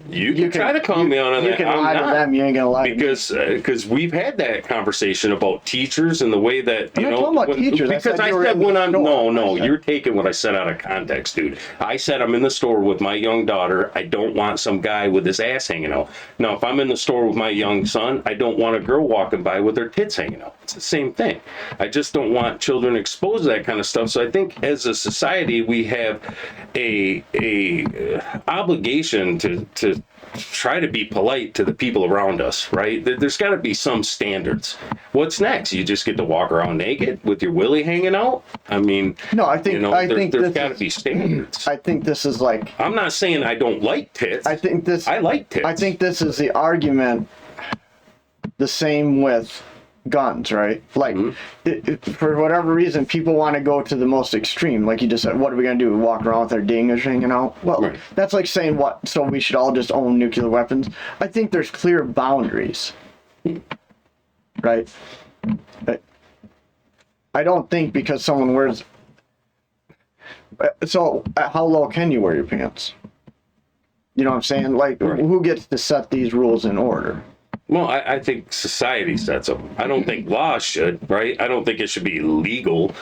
You can try to calm me on that.
You can lie to them. You ain't gonna lie
because we've had that conversation about teachers and the way that
I'm not talking about teachers.
Because I said when I'm you're taking what I said out of context, dude. I said I'm in the store with my young daughter. I don't want some guy with his ass hanging out. Now, if I'm in the store with my young son, I don't want a girl walking by with her tits hanging out. It's the same thing. I just don't want children exposed to that kind of stuff. So I think as a society we have a obligation to try to be polite to the people around us, right? There's got to be some standards. What's next? You just get to walk around naked with your willy hanging out? I mean,
no, I think
there's got to be standards.
I think this is like,
I'm not saying I don't like tits. I like tits.
I think this is the argument. The same with guns, right? Like, for whatever reason, people want to go to the most extreme. Like you just said, what are we going to do? Walk around with our dingers hanging out? Well, that's like saying what? So we should all just own nuclear weapons? I think there's clear boundaries, right? I don't think because someone wears... So how low can you wear your pants? You know what I'm saying? Like, who gets to set these rules in order?
Well, I think society sets them. I don't think law should, right? I don't think it should be legal.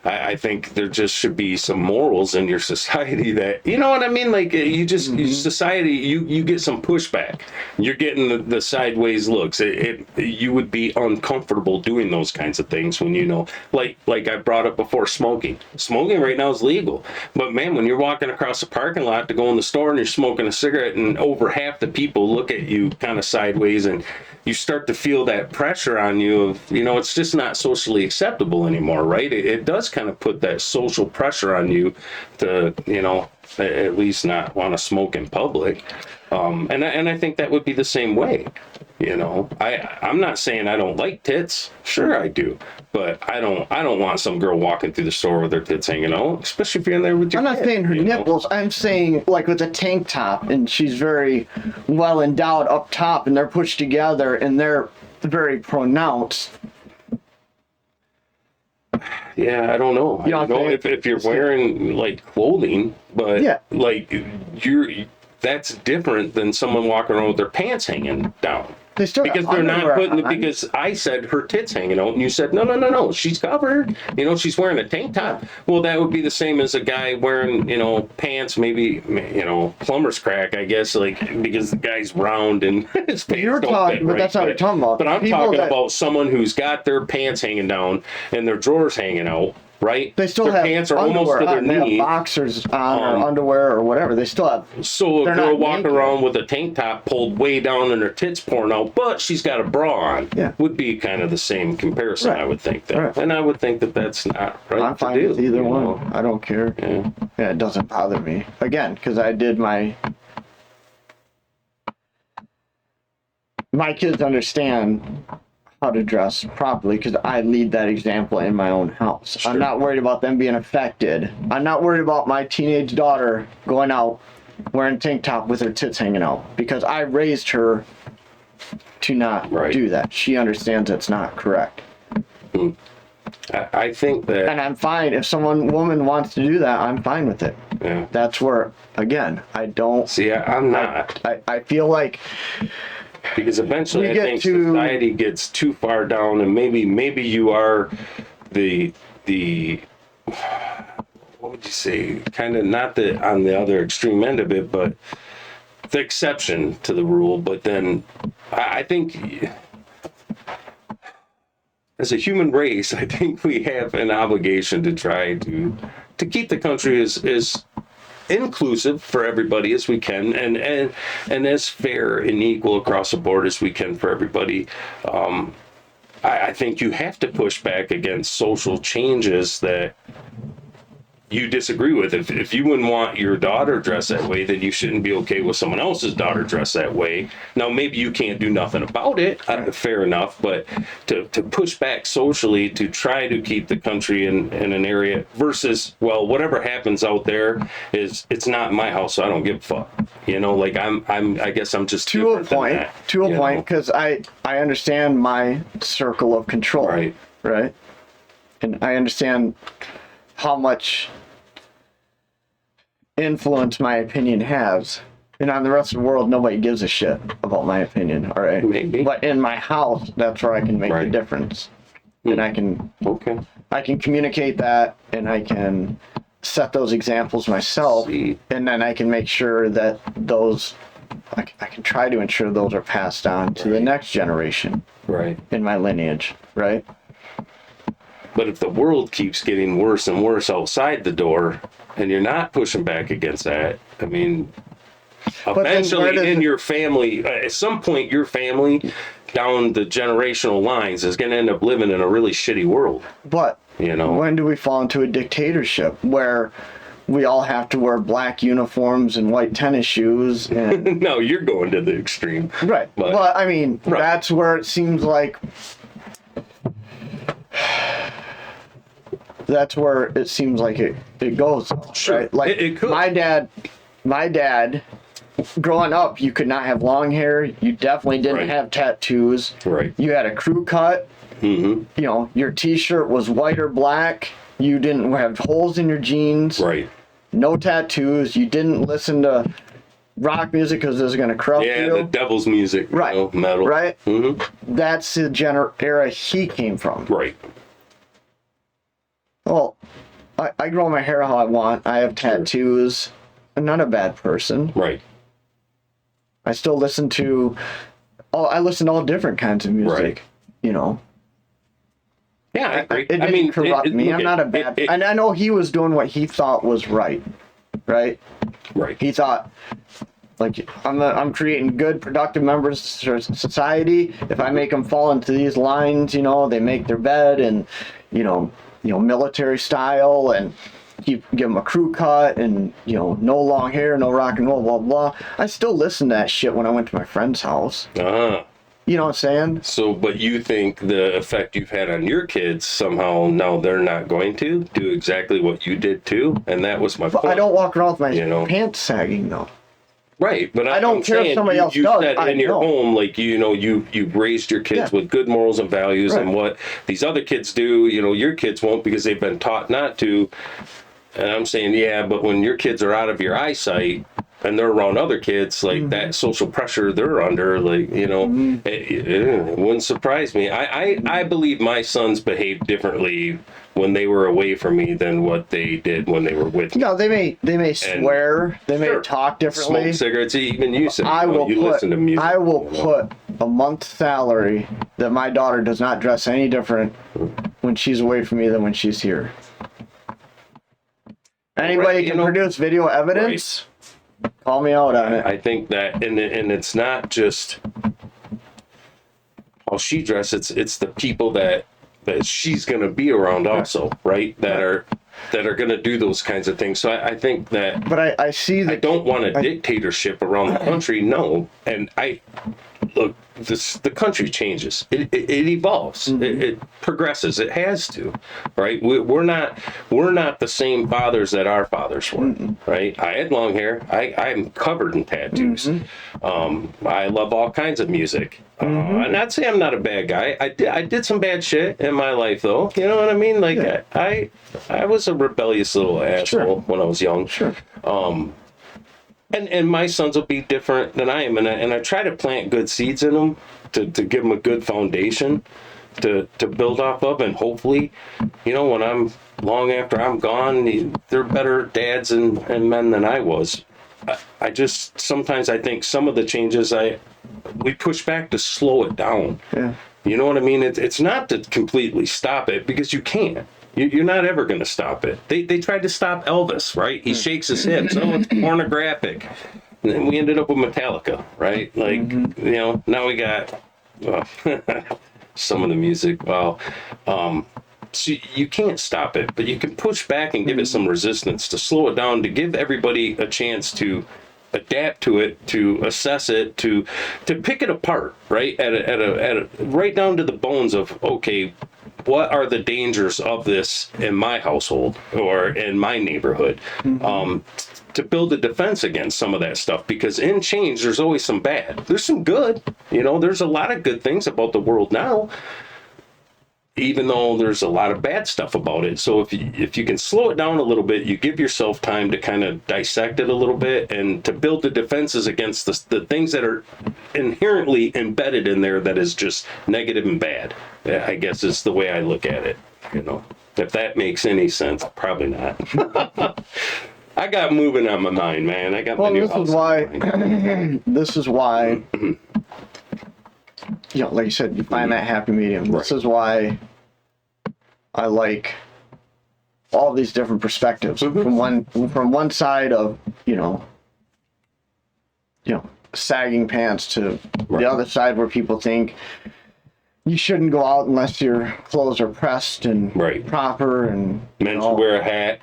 I think there just should be some morals in your society that, you know what I mean? Like, you just, society, you get some pushback. You're getting the sideways looks. You would be uncomfortable doing those kinds of things when you know, like I brought up before, smoking. Smoking right now is legal. But man, when you're walking across the parking lot to go in the store and you're smoking a cigarette and over half the people look at you kind of sideways, and you start to feel that pressure on you of, you know, it's just not socially acceptable anymore, right? It does kind of put that social pressure on you to, you know, at least not want to smoke in public. And I think that would be the same way. You know, I'm not saying I don't like tits. Sure I do. But I don't want some girl walking through the store with her tits hanging out, especially if you're in there with your
I'm not
kid,
saying her nipples. Know? I'm saying like with a tank top, and she's very well endowed up top, and they're pushed together, and they're very pronounced.
Yeah, I don't know.
You know
if you're wearing like clothing, but like that's different than someone walking around with their pants hanging down.
They still
because they're not putting it, because I said her tits hanging out and you said no, she's covered, you know, she's wearing a tank top. Well, that would be the same as a guy wearing, you know, pants, maybe, you know, plumber's crack, I guess, like, because the guy's round and his pants
you're
don't
talking
fit,
but
right?
that's not what you're talking about.
But I'm talking about someone who's got their pants hanging down and their drawers hanging out, right?
They still
their
have
pants are
underwear
almost to their
on. They
knee.
have boxers on or underwear or whatever. They still have.
So a girl walking around with a tank top pulled way down and her tits pouring out, but she's got a bra on, would be kind of the same comparison, I would think that. And I would think that that's not right.
I'm fine with either one. I don't care. Yeah, it doesn't bother me. Again, because I did my kids understand how to dress properly because I lead that example in my own house. Sure. I'm not worried about them being affected. I'm not worried about my teenage daughter going out wearing a tank top with her tits hanging out because I raised her to not do that. She understands it's not correct.
I think that,
and I'm fine if woman wants to do that. I'm fine with it.
Yeah, that's
where again I don't
see. I'm not.
I feel like.
Because eventually I think society gets too far down, and maybe you are the what would you say, kind of not on the other extreme end of it, but the exception to the rule. But then I think as a human race, I think we have an obligation to try to keep the country as inclusive for everybody as we can, and as fair and equal across the board as we can for everybody. I think you have to push back against social changes that you disagree with. If you wouldn't want your daughter dressed that way, then you shouldn't be okay with someone else's daughter dressed that way. Now, maybe you can't do nothing about it, fair enough, but to push back socially to try to keep the country in an area versus, well, whatever happens out there it's not my house, so I don't give a fuck. You know, like I guess I'm just
to a point, because I understand my circle of control, right? And I understand how much influence my opinion has. And on the rest of the world, nobody gives a shit about my opinion, all right?
Maybe.
But in my house, that's where I can make the difference. And I can communicate that, and I can set those examples myself, and then I can make sure that I can try to ensure those are passed on to the next generation in my lineage, right?
But if the world keeps getting worse and worse outside the door, and you're not pushing back against that, I mean, eventually in your family, at some point, your family down the generational lines is going to end up living in a really shitty world.
But, you know, when do we fall into a dictatorship where we all have to wear black uniforms and white tennis shoes? And
no, you're going to the extreme.
Right. But I mean, that's where it seems like... That's where it seems like it goes, right? Like it could. My dad, growing up, you could not have long hair. You definitely didn't have tattoos.
Right.
You had a crew cut.
Mm-hmm.
You know, your T-shirt was white or black. You didn't have holes in your jeans.
Right.
no tattoos. You didn't listen to rock music because it was going to corrupt
Yeah,
you.
the devil's music, you
Right.
know, metal.
Right?
Mm-hmm.
That's the era he came from.
Right.
Well, I grow my hair how I want. I have tattoos. I'm not a bad person.
Right.
I still listen to I listen to all different kinds of music.
Right.
You know.
Yeah, I agree.
It didn't corrupt me. I'm not a bad and I know he was doing what he thought was right. Right?
Right.
He thought, like, I'm creating good, productive members of society. If I make them fall into these lines, you know, they make their bed and, you know, military style and give them a crew cut and, you know, no long hair, no rock and roll, blah, blah. I still listen to that shit when I went to my friend's house.
Uh-huh.
You know what I'm saying?
So, but you think the effect you've had on your kids somehow now they're not going to do exactly what you did too? And that was my point.
I don't walk around with my
You
pants sagging, though.
Right, but
I don't
I'm
care if
saying
somebody else
you
does,
said
I
in your
know.
home, like, you know, you've raised your kids
Yeah.
with good morals and values,
Right.
and what these other kids do, you know, your kids won't because they've been taught not to. And I'm saying, yeah, but when your kids are out of your eyesight and they're around other kids, like that social pressure they're under, like, you know, it wouldn't surprise me. I believe my sons behaved differently when they were away from me than what they did when they were with me.
No, they may swear, they may
Sure.
talk differently.
Smoke cigarettes, even you said,
I
you know,
will
you listen to music.
I will
you know.
put a month's salary that my daughter does not dress any different when she's away from me than when she's here. Anybody
Right, you
can
know-
produce video evidence. Call me out on it.
I think that, and it's not just how she dresses; it's the people that she's going to be around also, right? That are going to do those kinds of things. So I think that.
But I see that
I don't want a dictatorship around the country. No, and look. The country changes. It evolves. It progresses. It has to, right? We're not the same fathers that our fathers were, right? I had long hair. I'm covered in tattoos. I love all kinds of music. I'm not saying I'm not a bad guy. I did some bad shit in my life, though. You know what I mean? Like I was a rebellious little asshole when I was young.
Sure.
And my sons will be different than I am, and I try to plant good seeds in them to give them a good foundation to build off of, and hopefully, you know, when I'm long after I'm gone, they're better dads and men than I was. I just sometimes I think some of the changes we push back to slow it down.
Yeah.
You know what I mean? It's not to completely stop it because you can't. You're not ever going to stop it. They tried to stop Elvis, right? He shakes his hips. Oh, it's pornographic. And then we ended up with Metallica, right? Like, you know, now we got some of the music. Well, so you can't stop it, but you can push back and give it some resistance to slow it down, to give everybody a chance to adapt to it, to assess it, to pick it apart, right? At a right down to the bones of, okay, what are the dangers of this in my household or in my neighborhood? To build a defense against some of that stuff, because in change, there's always some bad. There's some good, you know, there's a lot of good things about the world now, even though there's a lot of bad stuff about it. So if you can slow it down a little bit, you give yourself time to kind of dissect it a little bit and to build the defenses against the things that are inherently embedded in there that is just negative and bad, I guess is the way I look at it. You know, if that makes any sense, probably not. I got moving on my mind, man. I got my new house.
This is why, you know, like you said, you find that happy medium. This is why I like all these different perspectives from one side of, you know, sagging pants to the other side where people think you shouldn't go out unless your clothes are pressed and proper and
men should wear a hat.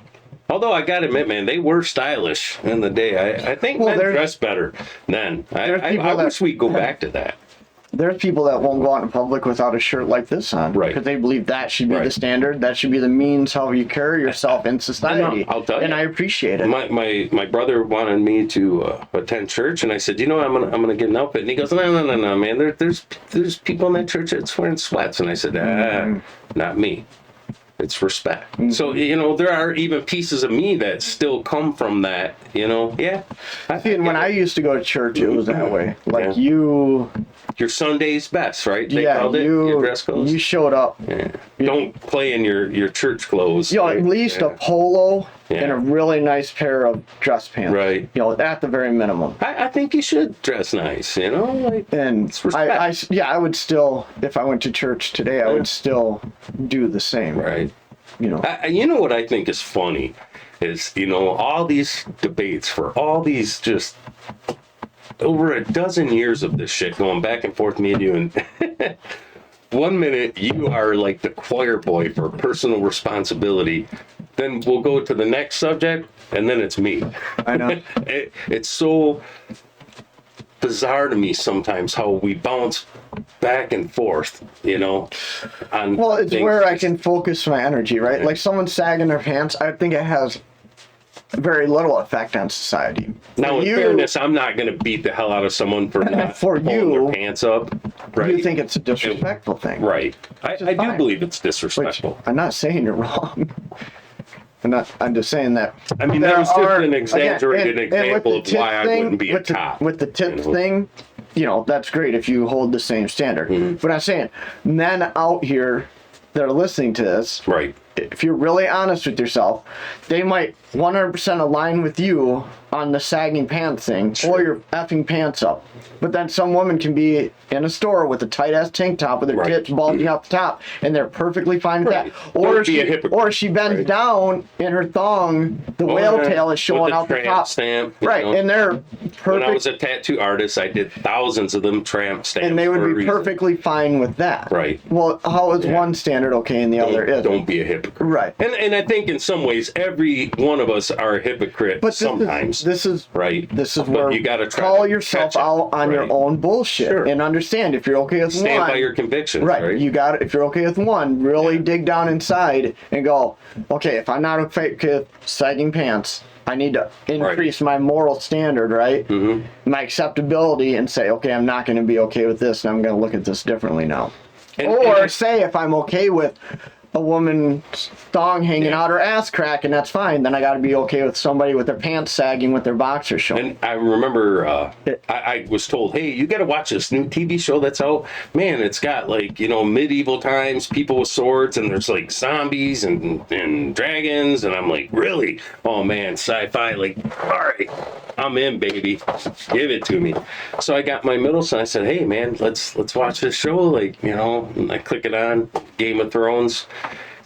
Although I gotta admit, man, they were stylish in the day. I think men dress better then. I wish we'd go back to that.
There's people that won't go out in public without a shirt like this on.
Right.
Because they believe that should be the standard. That should be the means how you carry yourself in society.
I'll tell you.
And I appreciate it.
My brother wanted me to attend church, and I said, you know, I'm gonna get an outfit. And he goes, no, man. There's people in that church that's wearing sweats. And I said, not me. It's respect. So, there are even pieces of me that still come from that, Yeah.
See, and when I used to go to church, it was that way. Like your
Sunday's best, right? They called it your dress clothes.
You showed up.
Yeah. Don't play in your church clothes.
At least a polo and a really nice pair of dress pants.
Right.
At the very minimum.
I think you should dress nice,
And
it's respect.
I would still, if I went to church today, I would still do the same.
Right. You know what I think is funny is, all these debates for all these just over a dozen years of this shit going back and forth, me and you, and 1 minute you are like the choir boy for personal responsibility. Then we'll go to the next subject, and then it's me.
I know.
It's so bizarre to me sometimes how we bounce back and forth, on
Well, it's
things.
where I can focus my energy, right?
Yeah.
Like someone sagging their pants, I think it has very little effect on society.
Now, in fairness, I'm not going to beat the hell out of someone for not
For
pulling
you,
their pants up. Right.
You think it's a disrespectful thing.
Right. I do
fine.
believe it's
Which,
disrespectful.
I'm not saying you're wrong. I'm just saying that.
I mean, that was just an exaggerated example of why I wouldn't be a cop.
With the tits thing, that's great if you hold the same standard.
Mm-hmm.
But I'm saying, men out here that are listening to this,
Right.
if you're really honest with yourself, they might 100% align with you on the sagging pants thing, or your effing pants up. But then some woman can be in a store with a tight ass tank top with her tits bulging out the top, and they're perfectly fine with that. Or she bends down in her thong, the whale tail is showing out the top.
Stamp,
Right, and they're perfect.
When I was a tattoo artist, I did thousands of them tramp stamps.
And they
for a
would be
reason.
perfectly fine with that.
Right.
Well, how is one standard okay and the other isn't?
Don't be a hypocrite.
Right.
And I think in some ways, every one of us are a hypocrite sometimes.
This is
right.
This is
But
where
you gotta try
call
to
yourself
catch it.
out on your
Right.
own bullshit and understand if you're okay with
Stand
one.
by your convictions.
Right.
Right.
You got it. If you're okay with one, really dig down inside and go, okay, if I'm not okay with sagging pants, I need to increase my moral standard, right? Mm-hmm. My acceptability, and say, okay, I'm not going to be okay with this, and I'm going to look at this differently now. Or say if I'm okay with a woman's thong hanging out her ass crack, and that's fine, then I got to be okay with somebody with their pants sagging with their boxers showing.
And I remember I was told, hey, you got to watch this new TV show that's out. Man, it's got like, medieval times, people with swords, and there's like zombies and dragons. And I'm like, really? Oh, man, sci-fi. Like, all right, I'm in, baby. Give it to me. So I got my middle son. I said, hey, man, let's watch this show. Like, and I click it on, Game of Thrones.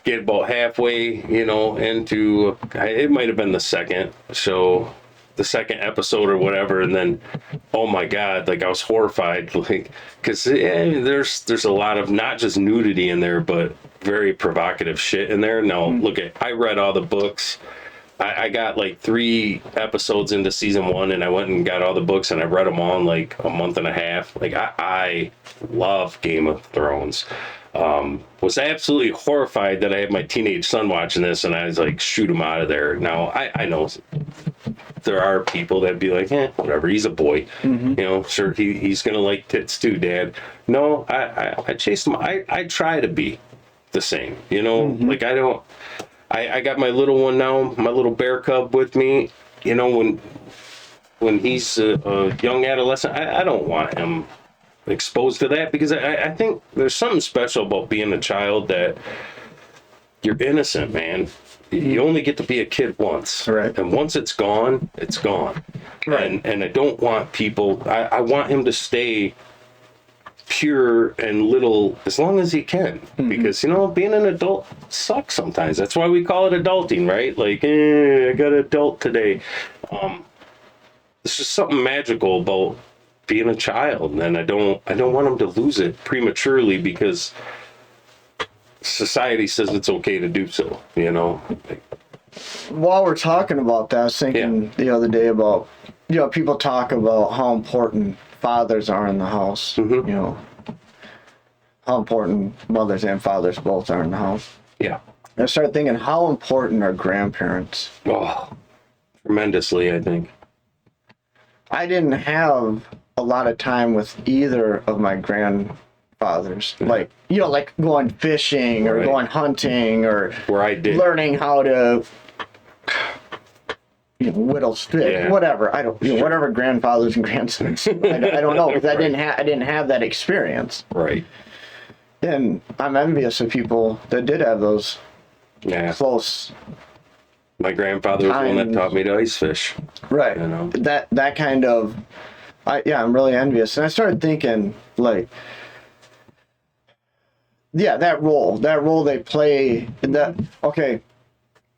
Get about halfway, into, it might have been the second show, the second episode or whatever, and then, oh my God, like I was horrified, like, because there's a lot of not just nudity in there, but very provocative shit in there. Now, look I read all the books. I got like 3 episodes into season 1, and I went and got all the books, and I read them all in like a month and a half. Like I love Game of Thrones. Was absolutely horrified that I had my teenage son watching this, and I was like, shoot him out of there. Now I know there are people that'd be like, whatever, he's a boy. Mm-hmm. Sure, he's gonna like tits too, Dad. No, I chased him. I try to be the same. Mm-hmm. Like I got my little one now, my little bear cub with me. When he's a young adolescent, I don't want him exposed to that, because I think there's something special about being a child, that you're innocent, man. You only get to be a kid once.
Right.
And once it's gone, it's gone.
Right.
And I don't want people, I want him to stay pure and little as long as he can. Mm-hmm. Because, being an adult sucks sometimes. That's why we call it adulting, right? Like, I got an adult today. There's just something magical about being a child, and I don't want him to lose it prematurely because society says it's okay to do so,
While we're talking about that, I was thinking the other day about, people talk about how important fathers are in the house,
Mm-hmm.
How important mothers and fathers both are in the house.
Yeah.
I started thinking, how important are grandparents?
Oh, tremendously, I think. I
didn't have a lot of time with either of my grandfathers grandfathers, like like going fishing or going hunting or
where I did
learning how to whittle sticks, whatever. I don't, whatever grandfathers and grandsons. I don't know because I didn't have that experience.
Right.
And I'm envious of people that did have those close.
My grandfather was the one that taught me to ice fish.
Right.
You know?
That kind of, I'm really envious. And I started thinking, like, that role they play,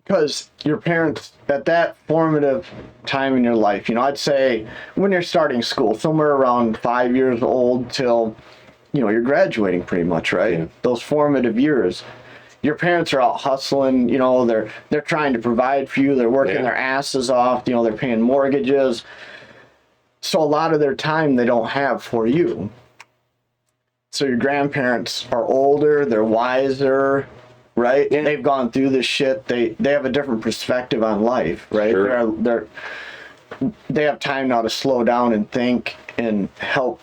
because your parents, at that formative time in your life, I'd say when you're starting school, somewhere around 5 years old till, you're graduating pretty much, right? Yeah. Those formative years. Your parents are out hustling, they're trying to provide for you, they're working their asses off, they're paying mortgages. So a lot of their time they don't have for you. So your grandparents are older, they're wiser, right? Yeah. They've gone through this shit. They have a different perspective on life, right? Sure. They have time now to slow down and think and help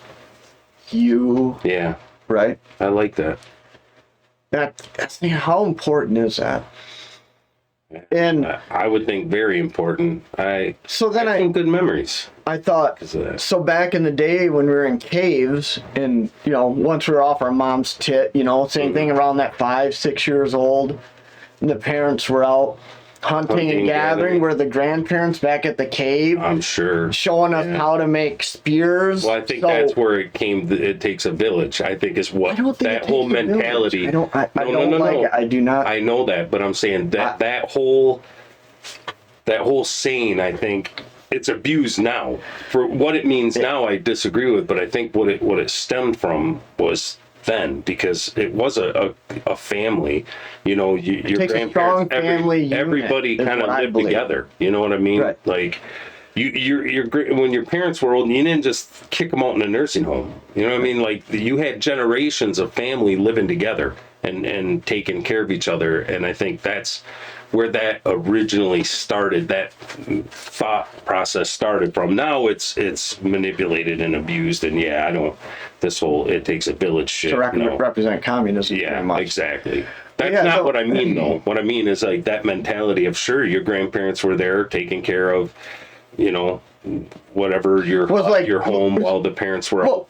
you.
Yeah.
Right?
I like that.
That's how important is that? And
I would think very important. I
think
good memories.
I thought so back in the day when we were in caves and once we were off our mom's tit, same thing around that 5-6 years old, and the parents were out hunting and gathering. Were the grandparents back at the cave?
I'm sure
showing us how to make spears.
Well, I think that's where it came. It takes a village. I think is what that whole mentality.
I don't like it. I do not.
I know that, but I'm saying that whole saying. I think it's abused now for what it means now. I disagree with, but I think what it stemmed from was then, because it was a family, your grandparents, everybody kind of lived together. You know what I mean? Right. Like when your parents were old, you didn't just kick them out in a nursing home. You know what I mean? Like you had generations of family living together and taking care of each other. And I think that's where that originally started, that thought process started from. Now it's manipulated and abused, and it takes a village shit.
To represent communism.
Yeah, exactly. That's not what I mean, though. What I mean is like that mentality of, sure, your grandparents were there taking care of, whatever your home while the parents were out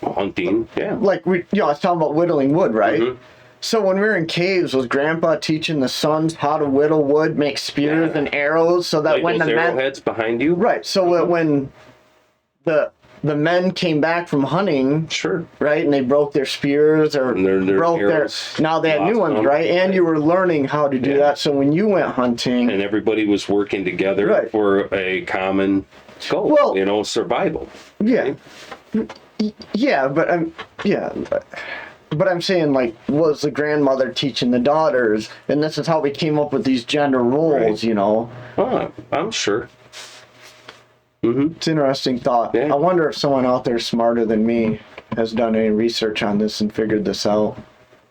hunting. Yeah.
Like I was talking about whittling wood, right? Mm-hmm. So when we were in caves, was Grandpa teaching the sons how to whittle wood, make spears and arrows, so that when the
arrowheads behind you,
right? So when the men came back from hunting,
sure,
right, and they broke their spears or broke arrows, now they had new ones, right? And you were learning how to do that. So when you went hunting,
and everybody was working together for a common goal, survival.
Yeah, right? Yeah, but But I'm saying, like, was the grandmother teaching the daughters? And this is how we came up with these gender roles,
Oh, I'm sure. Mm-hmm.
It's an interesting thought. Yeah. I wonder if someone out there smarter than me has done any research on this and figured this out.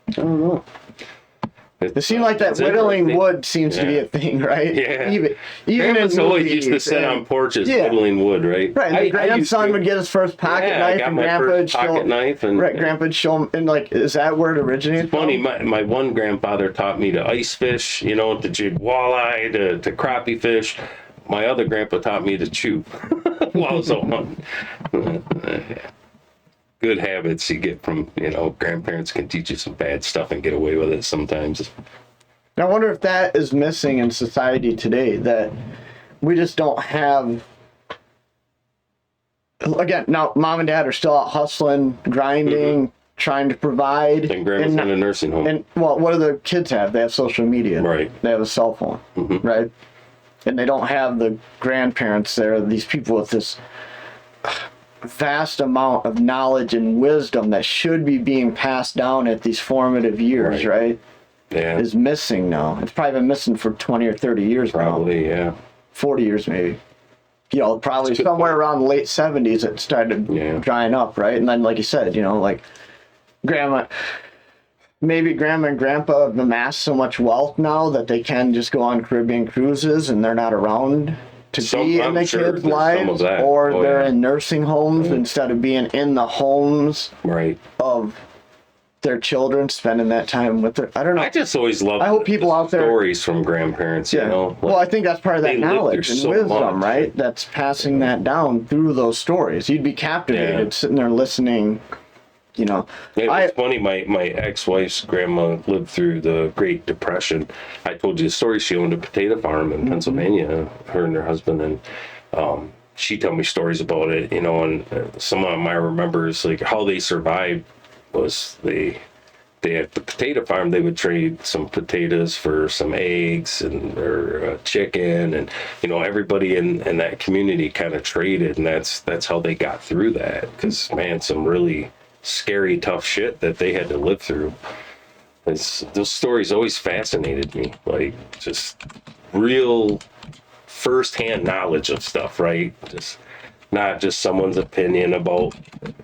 I don't know.
It seemed like that whittling wood seems to be a thing, right?
Yeah.
Even
Grandma's always used to sit on porches whittling wood, right?
Right. And the grandson would get his first pocket knife, and Grandpa would show Grandpa would show him, and like, is that where it originated?
It's funny. My one grandfather taught me to ice fish, to jig walleye, to crappie fish. My other grandpa taught me to chew while I was out hunting. Good habits you get from, grandparents can teach you some bad stuff and get away with it sometimes.
I wonder if that is missing in society today, that we just don't have. Again, now mom and dad are still out hustling, grinding, trying to provide.
And grandma's in a nursing home.
And what do the kids have? They have social media.
Right.
They have a cell phone. Mm-hmm. Right. And they don't have the grandparents there, these people with this vast amount of knowledge and wisdom that should be being passed down at these formative years, right?
Yeah.
Is missing now. It's probably been missing for 20 or 30 years
probably,
now. 40 years maybe. Probably somewhere around the late 70s it started drying up, right? And then, like you said, like grandma and grandpa have amassed so much wealth now that they can just go on Caribbean cruises and they're not around to be in the kids' lives, or they're in nursing homes instead of being in the homes
of
their children, spending that time with their, I don't know.
I just always love
I hope people
the
out there-
stories from grandparents,
Yeah.
you know?
Well, I think that's part of that
they lived
knowledge
through
and
so
wisdom,
much.
right? That's passing that down through those stories. You'd be captivated
Yeah.
sitting there listening, you know.
It was funny, my ex-wife's grandma lived through the Great Depression. I told you the story. She owned a potato farm in Pennsylvania, her and her husband, and she told me stories about it, you know, and some of them I remember is like how they survived was they had the potato farm. They would trade some potatoes for some eggs or chicken, and you know everybody in that community kind of traded, and that's how they got through that. Because man, some really scary, tough shit that they had to live through. Those stories always fascinated me, like just real first-hand knowledge of stuff, right? Just not just someone's opinion about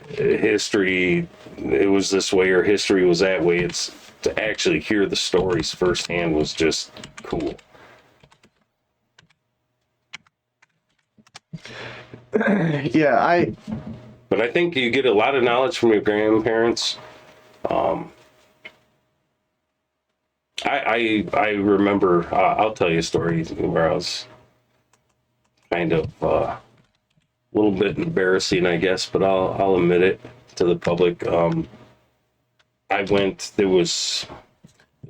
history. It was this way or history was that way. It's to actually hear the stories firsthand was just cool.
Yeah,
But I think you get a lot of knowledge from your grandparents. I remember, I'll tell you a story where I was kind of a little bit embarrassing, I guess, but I'll admit it to the public. I went, there was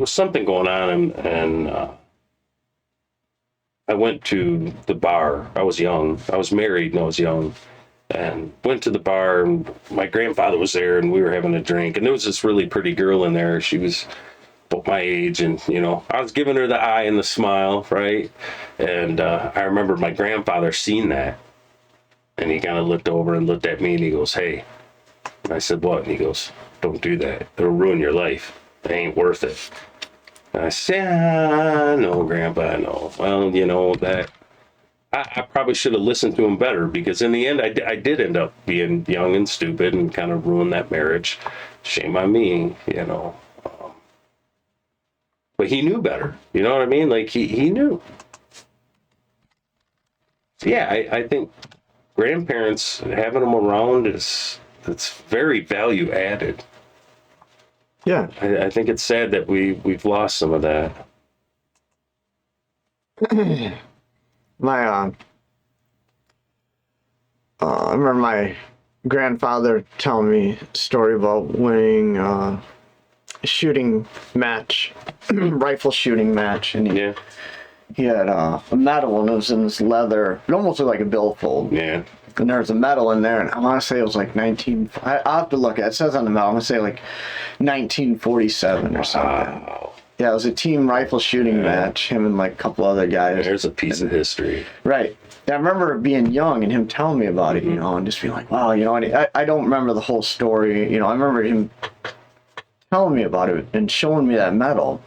something going on, and I went to the bar. I was young. I was married and I was young. And went to the bar, and my grandfather was there, and we were having a drink. And there was this really pretty girl in there. She was about my age, and you know, I was giving her the eye and the smile, right? And I remember my grandfather seen that, and he kind of looked over and looked at me, and he goes, "Hey," and I said, "What?" And he goes, "Don't do that. It'll ruin your life. It ain't worth it." And I said, "No, Grandpa, I know." Well, you know that. I probably should have listened to him better, because in the end, I did end up being young and stupid and kind of ruin that marriage. Shame on me, you know. But he knew better. You know what I mean? Like, he knew. So yeah, I think grandparents, having them around it's very value added.
yeah.
I think it's sad that we've lost some of that.
My I remember my grandfather telling me a story about winning a shooting match, rifle shooting match, and
Yeah,
he had a medal, and it was in this leather. It almost looked like a billfold.
yeah.
And there was a medal in there, and I want to say it was like I'll have to look at it. It says on the medal, I'm going to say like 1947 or something.
Wow.
Yeah, it was a team rifle shooting match, him and like a couple other guys.
There's a piece of history.
Right. Yeah, I remember being young and him telling me about it, you know, and just being like, wow, you know, and I don't remember the whole story. You know, I remember him telling me about it and showing me that medal.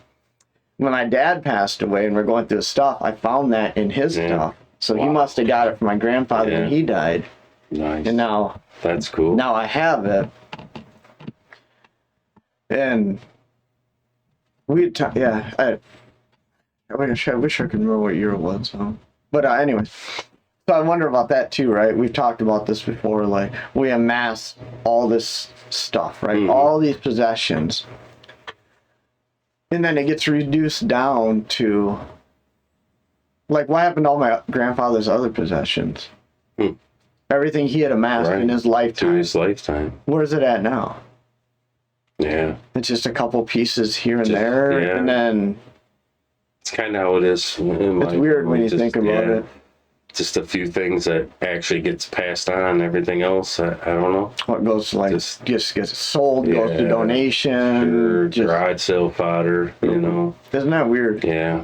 When my dad passed away and we're going through his stuff, I found that in his stuff. So he must have got it from my grandfather when he died.
Nice.
And now
That's cool.
now I have it. And I wish I could remember what year it was. But anyways, so I wonder about that too, right? We've talked about this before. Like, we amass all this stuff, right? All these possessions, and then it gets reduced down to, like, what happened to all my grandfather's other possessions? Everything he had amassed in his
To
lifetime.
his lifetime.
Where's it at now?
Yeah.
It's just a couple pieces here and there,
yeah.
and then
It's kind of how it is.
it's weird when you think about it.
Just a few things that actually gets passed on. Everything else, I don't know.
What goes to, like,
Just-
just gets sold, goes to
Yeah.
donation.
Sure,
just-
garage sale fodder, you know.
Isn't that weird?
Yeah.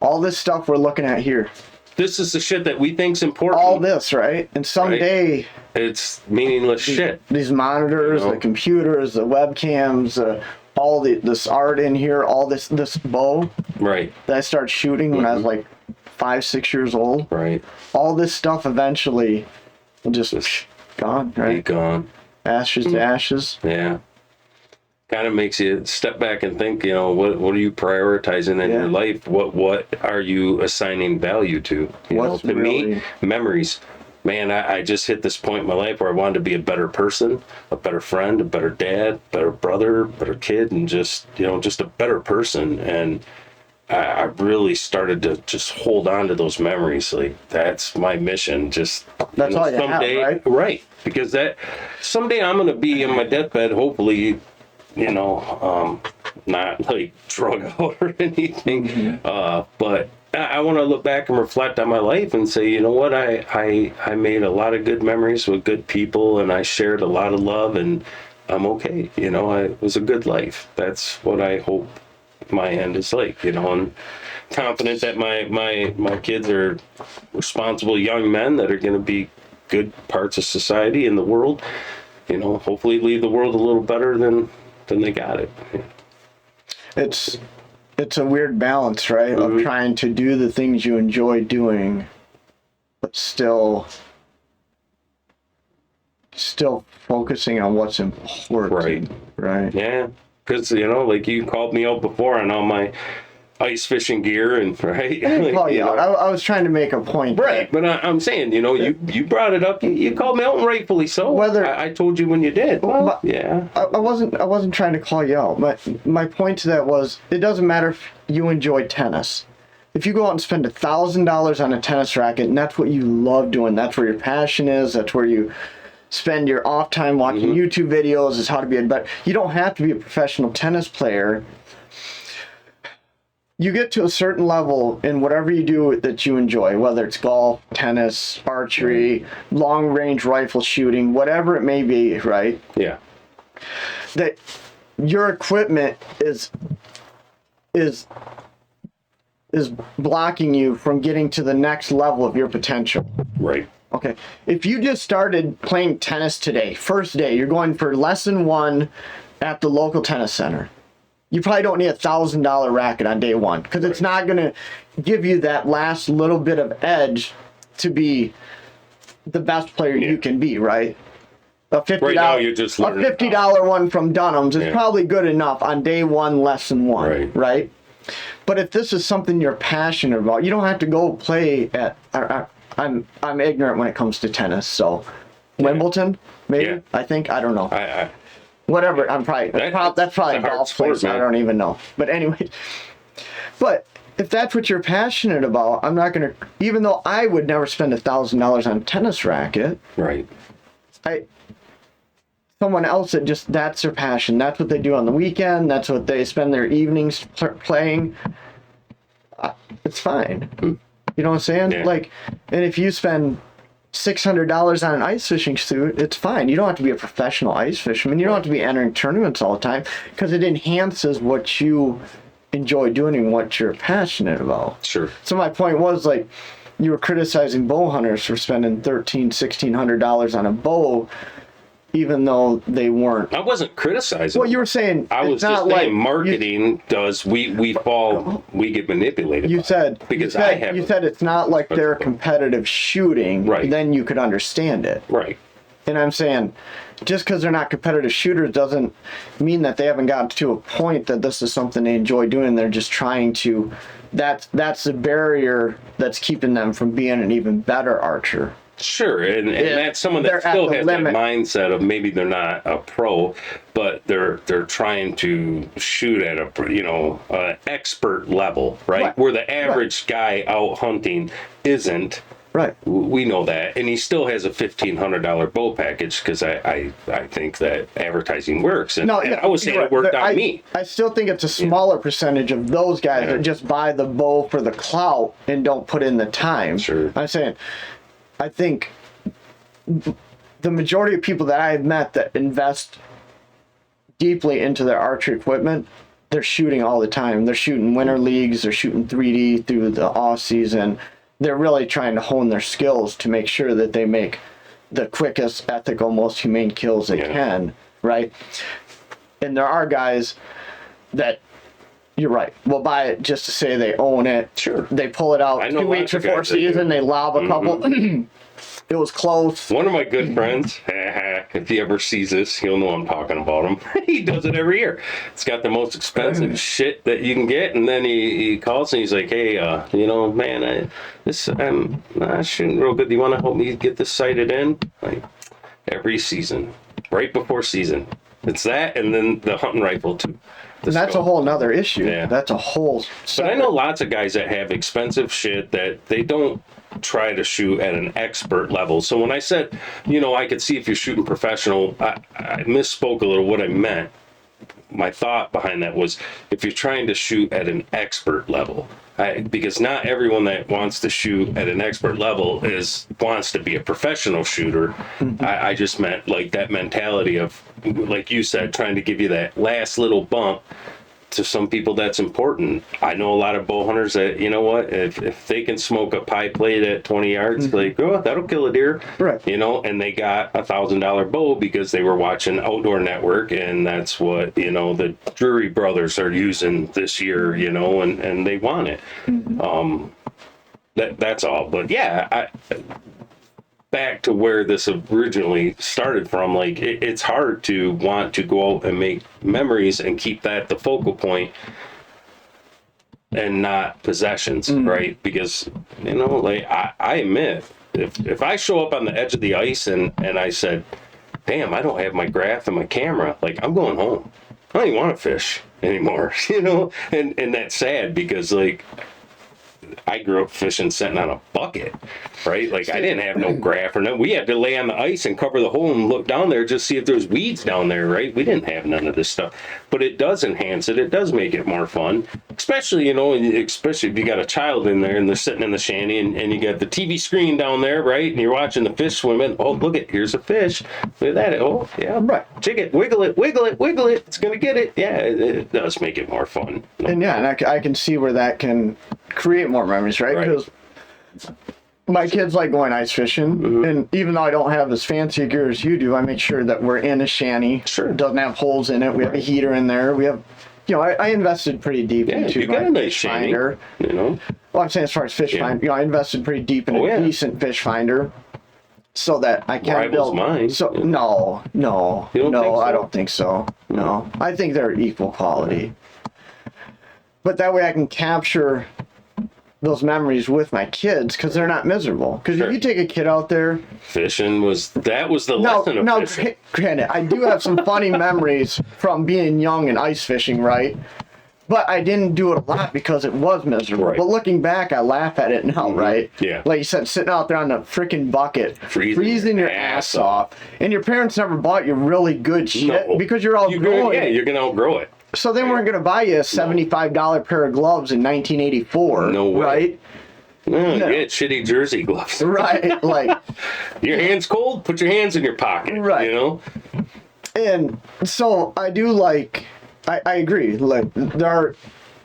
All this stuff we're looking at here,
This is the shit that we think's important.
all this, right? And someday
It's meaningless shit.
these monitors,
You know?
the computers, the webcams, all this art in here, all this bow
Right.
that I started shooting when I was like 5-6 years old.
Right.
All this stuff eventually will just gone,
Be
right?
gone.
Ashes to ashes.
Yeah. Kind of makes you step back and think, you know, what are you prioritizing in
Yeah.
your life? What are you assigning value to? You
What's
know, to me,
really-
memories. man, I just hit this point in my life where I wanted to be a better person, a better friend, a better dad, better brother, better kid, and just, just a better person. And I really started to just hold on to those memories. Like, that's my mission. Just
that's all you
someday,
have, right?
Right. Because that someday I'm going to be in my deathbed, hopefully, not like drug out or anything. But I want to look back and reflect on my life and say, you know what, I made a lot of good memories with good people, and I shared a lot of love, and I'm okay. It was a good life. That's what I hope my end is like, and confident that my kids are responsible young men that are going to be good parts of society in the world, hopefully leave the world a little better than they got it.
It's a weird balance, right? Of trying to do the things you enjoy doing, but still focusing on what's important. Right.
Yeah. Because, like you called me out before on all my ice fishing gear and right.
I didn't call you out. I was trying to make a point.
Right. But I'm saying, you brought it up. You called me out, and rightfully so.
Whether
I told you when you did. Well, yeah.
I wasn't trying to call you out. My point to that was, it doesn't matter if you enjoy tennis. If you go out and spend $1,000 on a tennis racket, and that's what you love doing, that's where your passion is, that's where you spend your off time watching YouTube videos, is how to be a better. You don't have to be a professional tennis player. You get to a certain level in whatever you do that you enjoy, whether it's golf, tennis, archery, long range rifle shooting, whatever it may be, right?
Yeah.
That your equipment is blocking you from getting to the next level of your potential.
Right.
Okay. If you just started playing tennis today, first day, you're going for lesson 1 at the local tennis center. You probably don't need a $1,000 racket on day 1, because it's not going to give you that last little bit of edge to be the best player you can be, right? A $50,
right now you're just learning.
A $50 one from Dunham's is probably good enough on day 1, lesson 1, right? But if this is something you're passionate about, you don't have to go play at. I'm ignorant when it comes to tennis, so Wimbledon, maybe. I think, I don't know. Whatever, I'm probably that's probably a golf place. I don't even know. But anyway, but if that's what you're passionate about, I'm not gonna. Even though I would never spend $1,000 on a tennis racket,
right?
Someone else that's their passion. That's what they do on the weekend. That's what they spend their evenings playing. It's fine. You know what I'm saying?
Yeah.
Like, and if you spend $600 on an ice fishing suit, it's fine. You don't have to be a professional ice fisherman. You don't have to be entering tournaments all the time, because it enhances what you enjoy doing and what you're passionate about.
Sure.
So my point was, like, you were criticizing bow hunters for spending $1,600 on a bow, even though they weren't.
I wasn't criticizing.
Well, you were saying
I was just saying marketing does we get manipulated.
You said it's not like they're competitive shooting.
Right.
Then you could understand it.
Right.
And I'm saying, just because they're not competitive shooters doesn't mean that they haven't gotten to a point that this is something they enjoy doing. They're just trying to. That's the barrier that's keeping them from being an even better archer.
Sure, and that's someone that still has that mindset of maybe they're not a pro, but they're trying to shoot at a expert level, right? Where the average guy out hunting isn't.
Right.
We know that, and he still has a $1,500 bow package, because I think that advertising works, and I was saying it worked on me.
I still think it's a smaller percentage of those guys that just buy the bow for the clout and don't put in the time.
Sure.
I'm saying, I think the majority of people that I've met that invest deeply into their archery equipment, they're shooting all the time. They're shooting winter leagues. They're shooting 3D through the off season. They're really trying to hone their skills to make sure that they make the quickest, ethical, most humane kills they can, right? And there are guys that, you're right, will buy it just to say they own it.
Sure.
They pull it out 2 weeks before season, they lob a couple. It was close.
One of my good friends, if he ever sees this, he'll know I'm talking about him. He does it every year. It's got the most expensive shit that you can get, and then he calls and he's like, "Hey, man, I'm not shooting real good. Do you want to help me get this sighted in?" Like every season, right before season, it's that, and then the hunting rifle too.
And that's a whole nother issue.
Yeah.
That's a whole.
But I know lots of guys that have expensive shit that they don't try to shoot at an expert level. So when I said, I could see if you're shooting professional, I misspoke a little. What I meant, my thought behind that was if you're trying to shoot at an expert level, because not everyone that wants to shoot at an expert level wants to be a professional shooter. I just meant like that mentality of, like you said, trying to give you that last little bump. To some people, that's important. I know a lot of bow hunters that, if they can smoke a pie plate at 20 yards, like, that'll kill a deer.
Right.
And they got $1,000 bow because they were watching Outdoor Network, and that's what, the Drury brothers are using this year, and they want it. That's all. But yeah, back to where this originally started from, like it's hard to want to go out and make memories and keep that the focal point and not possessions, right? Because like I admit, if I show up on the edge of the ice and I said, damn, I don't have my graph and my camera, like I'm going home. I don't even want to fish anymore, and that's sad because like I grew up fishing sitting on a bucket, right? Like I didn't have no graph or no. We had to lay on the ice and cover the hole and look down there just see if there's weeds down there, right? We didn't have none of this stuff, but it does enhance it. It does make it more fun, especially especially if you got a child in there and they're sitting in the shanty and you got the TV screen down there, right? And you're watching the fish swimming. Oh, look here's a fish. Look at that. Oh, yeah, right. Jig it, wiggle it, wiggle it, wiggle it. It's gonna get it. Yeah, it does make it more fun.
And yeah, and I can see where that can create more memories, right? Because my kids like going ice fishing, and even though I don't have as fancy gear as you do, I make sure that we're in a shanty. Sure. It doesn't have holes in it. We have a heater in there. We have, I invested pretty deep into my fish finder. Well, I'm saying as far as fish finder, I invested pretty deep in a decent fish finder so that I can build mine. So no, I don't think so. No, I think they're equal quality. But that way I can capture those memories with my kids because they're not miserable. Because if you take a kid out there,
fishing was the lesson of fishing.
Granted, I do have some funny memories from being young and ice fishing, right? But I didn't do it a lot because it was miserable. Right. But looking back, I laugh at it now, right? Yeah. Like you said, sitting out there on the freaking bucket, freezing your ass off, and your parents never bought you really good shit because you're outgrowing it.
You're gonna outgrow it.
So they weren't going to buy you a $75 pair of gloves in 1984. No way. Right?
No. You get shitty jersey gloves.
Right. Like,
your hands cold? Put your hands in your pocket. Right.
And so I do I agree. Like, there are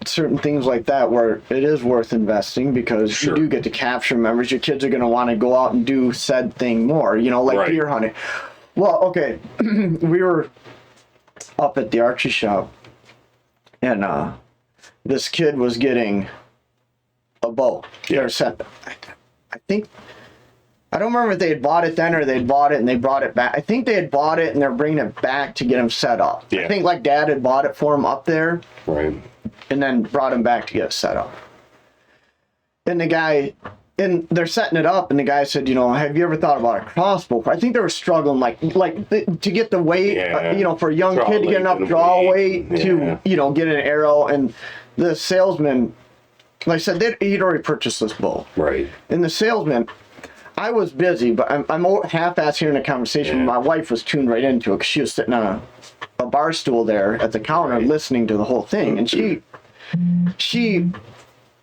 certain things like that where it is worth investing because you do get to capture memories. Your kids are going to want to go out and do said thing more, like deer hunting. Well, okay. We were up at the archery shop. And this kid was getting a bow. Yeah. I think, I don't remember if they had bought it then or they'd bought it and they brought it back. I think they had bought it and they're bringing it back to get him set up. Yeah. I think like Dad had bought it for him up there. Right. And then brought him back to get it set up. And and they're setting it up, and the guy said, have you ever thought about a crossbow? I think they were struggling, to get the weight, for a young kid to get enough draw weight to, get an arrow. And the salesman, like I said, he'd already purchased this bow. Right. And the salesman, I was busy, but I'm half-assed hearing a conversation. My wife was tuned right into it because she was sitting on a bar stool there at the counter listening to the whole thing. And she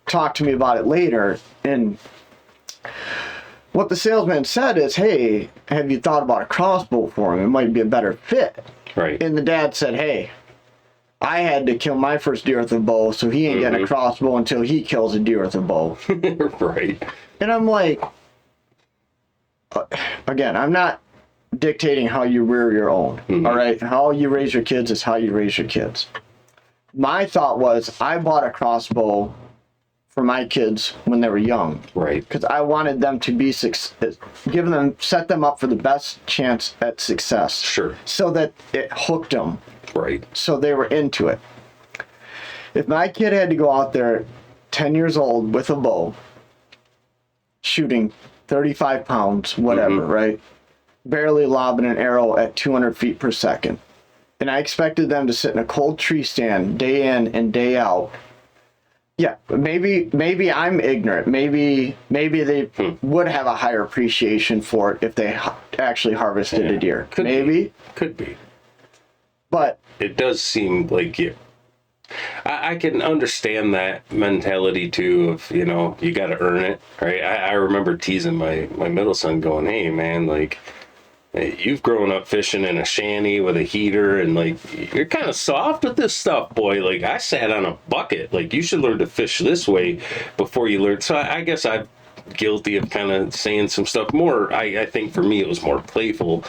talked to me about it later, and what the salesman said is, hey, have you thought about a crossbow for him? It might be a better fit. Right. And the dad said, hey, I had to kill my first deer with a bow, so he ain't getting a crossbow until he kills a deer with a bow. Right. And I'm like, again, I'm not dictating how you rear your own. All right. How you raise your kids is how you raise your kids. My thought was, I bought a crossbow for my kids when they were young.
Right.
Because I wanted them to be set them up for the best chance at success.
Sure.
So that it hooked them.
Right.
So they were into it. If my kid had to go out there 10 years old with a bow, shooting 35 pounds, whatever, right? Barely lobbing an arrow at 200 feet per second. And I expected them to sit in a cold tree stand day in and day out. Yeah, maybe I'm ignorant. Maybe they would have a higher appreciation for it if they actually harvested a deer.
Could be.
But
it does seem like I can understand that mentality too of, you know, you got to earn it, right? I remember teasing my middle son going, hey man, like, hey, you've grown up fishing in a shanty with a heater and like, you're kind of soft with this stuff, boy. Like I sat on a bucket, like you should learn to fish this way before you learn. So I guess I'm guilty of kind of saying some stuff more. I think for me, it was more playful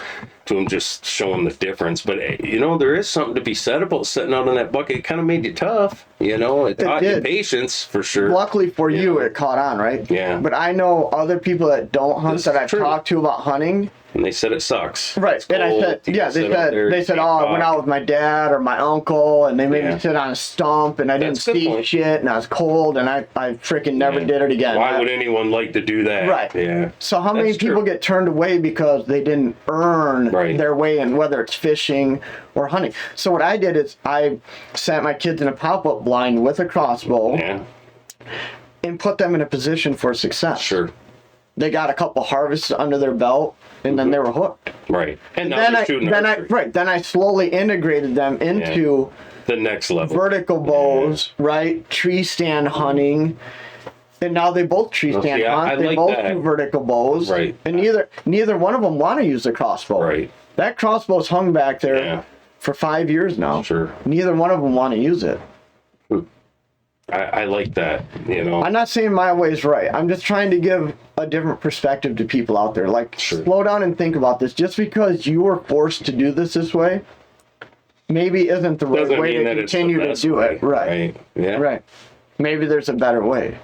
to him, just showing the difference. But you know, there is something to be said about sitting out on that bucket. It kind of made you tough, you know. It taught you patience for sure.
Luckily for you, it caught on, right?
Yeah.
But I know other people that don't hunt that I've talked to about hunting.
And they said it sucks.
Right. And I said, yeah, they said, oh, I went out with my dad or my uncle and they made me sit on a stump and I didn't see shit and I was cold and I freaking never did it again.
Why would anyone like to do that?
Right.
Yeah.
So how many people get turned away because they didn't earn their way in, whether it's fishing or hunting? So what I did is I sat my kids in a pop-up blind with a crossbow and put them in a position for success.
Sure. They
got a couple harvests under their belt, and then they were hooked.
Right. And now they're shooting archery.
Then I slowly integrated them into
the next level.
Vertical bows, right? Tree stand hunting. And now they both tree stand hunt. They both do vertical bows.
Right.
And neither one of them want to use the crossbow.
Right.
That crossbow's hung back there for 5 years now.
Sure.
Neither one of them want to use it.
I like that, you know.
I'm not saying my way is right. I'm just trying to give a different perspective to people out there. Like, slow down and think about this. Just because you were forced to do this way, maybe isn't the right way to continue to do it. Right.
Yeah.
Right. Maybe there's a better way.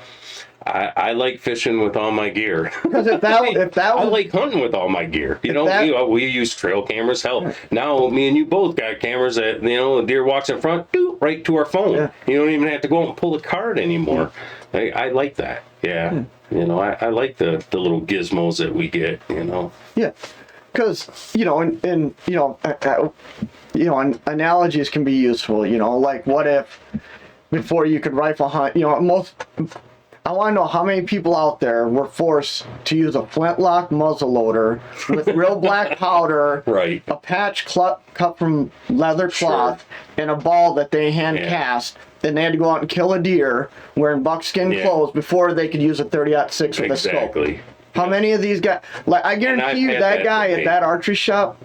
I like fishing with all my gear.
Because if that was,
I like hunting with all my gear. You know, we use trail cameras. Hell, now me and you both got cameras that, you know, a deer walks in front, right to our phone. Yeah. You don't even have to go out and pull the card anymore. I like that. Yeah. You know, I like the little gizmos that we get, you know.
Yeah. Because, you know, analogies can be useful, you know, like what if before you could rifle hunt, you know, I want to know how many people out there were forced to use a flintlock muzzleloader with real black powder, a patch cut from leather cloth, and a ball that they hand cast. And they had to go out and kill a deer wearing buckskin clothes before they could use a 30-06 with a scope. How many of these guys? Like, I guarantee you that guy at that archery shop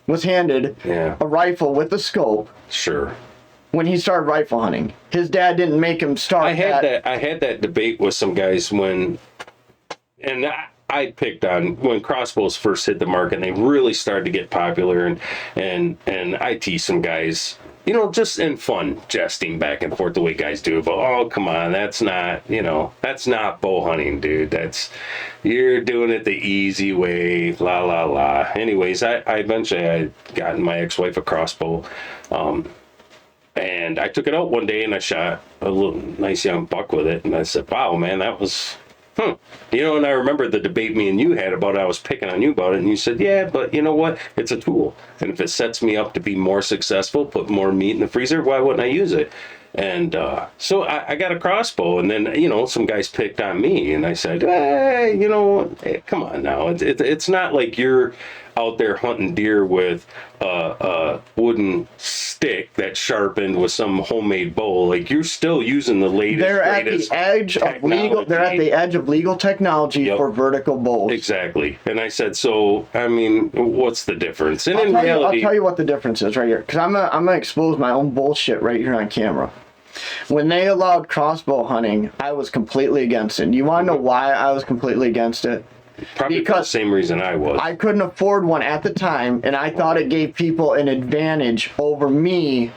was handed a rifle with a scope.
Sure.
When he started rifle hunting, his dad didn't make him start.
I had that debate with some guys I picked on when crossbows first hit the market and they really started to get popular, and I teased some guys, you know, just in fun, jesting back and forth the way guys do. But oh, come on, that's not bow hunting, dude. You're doing it the easy way, la la la. Anyways, I eventually got my ex-wife a crossbow. And I took it out one day and I shot a little nice young buck with it. And I said, wow, man, that was, you know, and I remember the debate me and you had about it. I was picking on you about it. And you said, yeah, but you know what? It's a tool. And if it sets me up to be more successful, put more meat in the freezer, why wouldn't I use it? And so I got a crossbow. And then, you know, some guys picked on me. And I said, hey, you know, come on now. It's not like you're out there hunting deer with a wooden stick that's sharpened with some homemade bow. Like, you're still using the latest.
They're at the edge of legal. They're at the edge of legal technology for vertical bows.
Exactly. And I said, so I mean, what's the difference? And in reality,
I'll tell you what the difference is right here. Because I'm gonna expose my own bullshit right here on camera. When they allowed crossbow hunting, I was completely against it. You want to know why I was completely against it?
Probably because for the same reason I was.
I couldn't afford one at the time, and I thought it gave people an advantage over me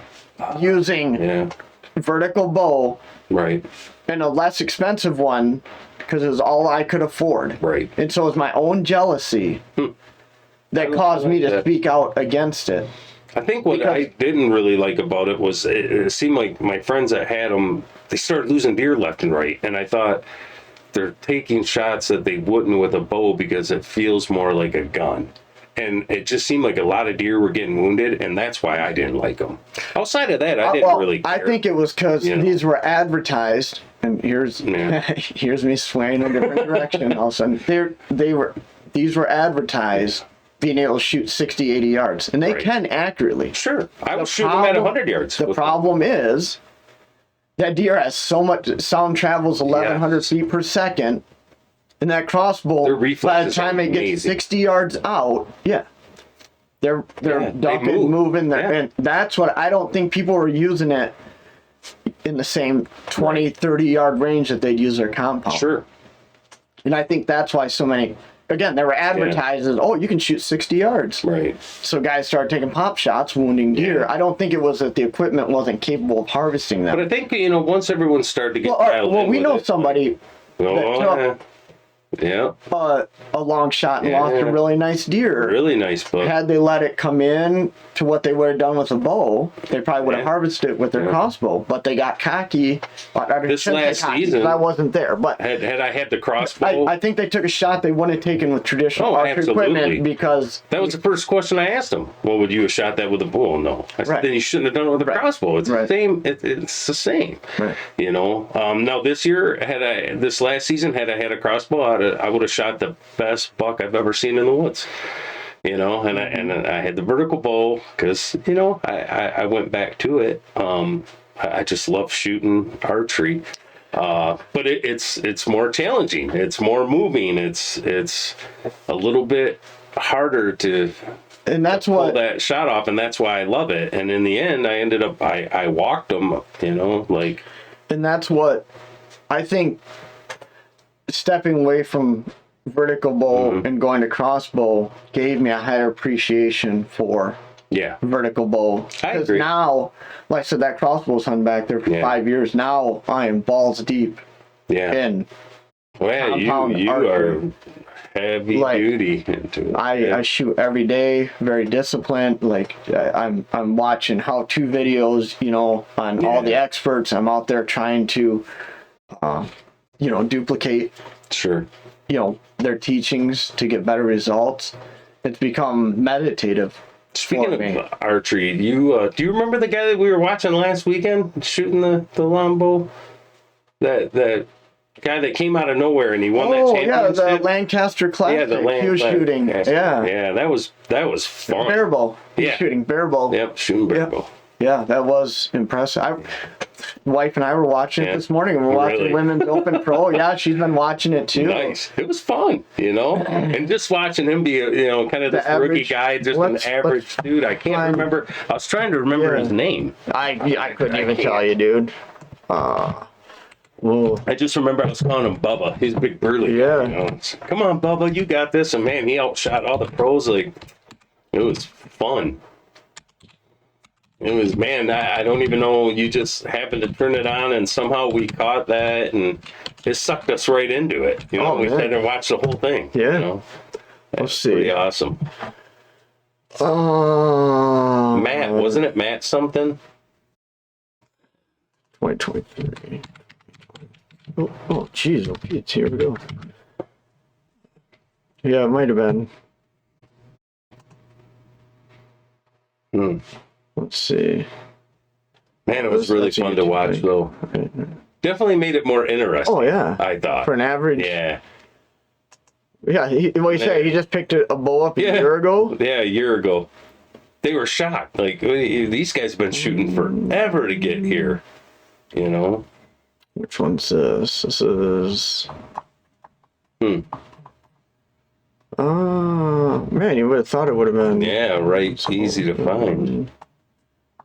using vertical bow
Right.
and a less expensive one because it was all I could afford.
Right.
And so it was my own jealousy that caused me to speak out against it.
I think what I didn't really like about it was it seemed like my friends that had them, they started losing deer left and right. And I thought they're taking shots that they wouldn't with a bow because it feels more like a gun. And it just seemed like a lot of deer were getting wounded, and that's why I didn't like them. Outside of that, I didn't really care.
I think it was because these were advertised, and here's here's me swaying in a different direction. All of a sudden, these were advertised being able to shoot 60, 80 yards, and they can accurately.
Sure, I was shooting them at 100 yards.
The problem is that deer has so much sound travels 1,100 feet per second. And that crossbow, by the time it gets 60 yards out, they're ducking, moving, and that's what I don't think people are using it in the same 20, 30 yard range that they'd use their compound.
Sure.
And I think that's why so many, again, they were advertised as, you can shoot 60 yards.
Right.
So guys started taking pop shots, wounding deer. Yeah. I don't think it was that the equipment wasn't capable of harvesting them.
But I think, once everyone started to get dialed in
we know
it,
somebody that took a long shot and lost a really nice deer.
Really nice buck.
Had they let it come in to what they would have done with a bow, they probably would have harvested it with their crossbow. But they got cocky.
This last season,
I wasn't there. But
had I had the crossbow,
I think they took a shot they wouldn't have taken with traditional equipment because
that was the first question I asked them. Well, would you have shot that with a bow? No. I said, then you shouldn't have done it with a crossbow. It's the same. It's the same. Right. Now this year, this last season, had I had a crossbow, I would have shot the best buck I've ever seen in the woods. And I had the vertical bow because I went back to it. I just love shooting archery, but it's more challenging. It's more moving. It's a little bit harder to pull that shot off, and that's why I love it. And in the end, I ended up I walked them.
And that's what I think. Stepping away from vertical bow and going to crossbow gave me a higher appreciation for vertical bow. Because now, like I said, that crossbow's hung back there for 5 years. Now I am balls deep in compound
you
archery.
Are heavy duty into it.
I shoot every day, very disciplined. Like I'm watching how-to videos, on all the experts. I'm out there trying to duplicate their teachings to get better results. It's become meditative.
Speaking of archery, do you remember the guy that we were watching last weekend shooting the longbow? That guy that came out of nowhere and he won that championship.
Oh yeah, the Lancaster Classic. He was shooting.
Yeah, that was fun.
Bear bow. He was shooting bear bow.
Yep, shooting bear bow.
Yeah, that was impressive. Wife and I were watching it this morning, and we're watching Women's Open Pro. Yeah, she's been watching it too.
Nice. It was fun, and just watching him be, kind of this rookie guy, just an average dude. I can't remember. I was trying to remember his name.
I couldn't even tell you, dude.
I just remember I was calling him Bubba. He's a big burly guy. Come on, Bubba, you got this. And man, he outshot all the pros. It was fun. It was, I don't even know. You just happened to turn it on, and somehow we caught that, and it sucked us right into it. We sat there and watched the whole thing.
Yeah.
Let's see. Pretty awesome. Matt, wasn't it Matt something?
2023. Oh, geez. Okay, here we go. Yeah, it might have been. Let's see.
Man, it was really fun to watch, though. Definitely made it more interesting.
Oh, yeah.
I thought.
For an average.
Yeah.
Yeah, what you say? He just picked a bow up a year ago?
Yeah, a year ago. They were shocked. Like, these guys have been shooting forever to get here.
Which one's this? This is... man, you would have thought it would have been...
Yeah, right. Easy to find.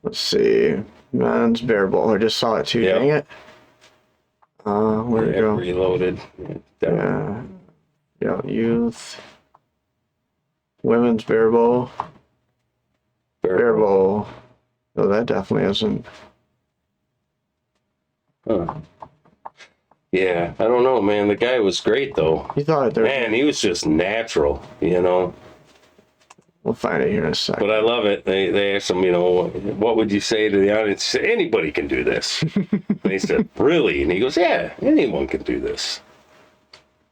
Let's see. Man's bear bow. I just saw it too. Dang it. Where'd it go?
Reloaded.
Yeah. Youth. Women's bear bow. Bear bow. Oh, that definitely isn't.
Huh. Yeah, I don't know, man. The guy was great, though.
You thought there?
Man, he was just natural, you know.
We'll find it here in a second.
But I love it. They asked him, you know, what would you say to the audience? He said, anybody can do this. And they said, really? And he goes, yeah, anyone can do this.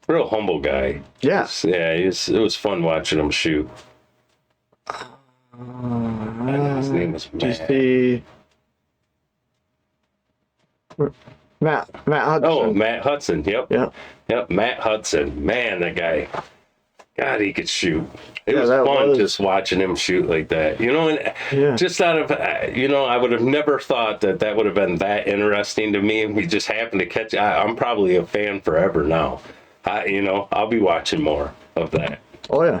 Real humble guy.
Yeah.
It was fun watching him shoot. His name was Matt.
Do you see Matt Hudson?
Oh, Matt Hudson. Yep.
Yep.
Matt Hudson. Man, that guy. God, he could shoot. It was
that
fun
was...
just watching him shoot like that. You know, and just out of, you know, I would have never thought that would have been that interesting to me. And we just happened to catch. I'm probably a fan forever now. You know, I'll be watching more of that.
Oh, yeah.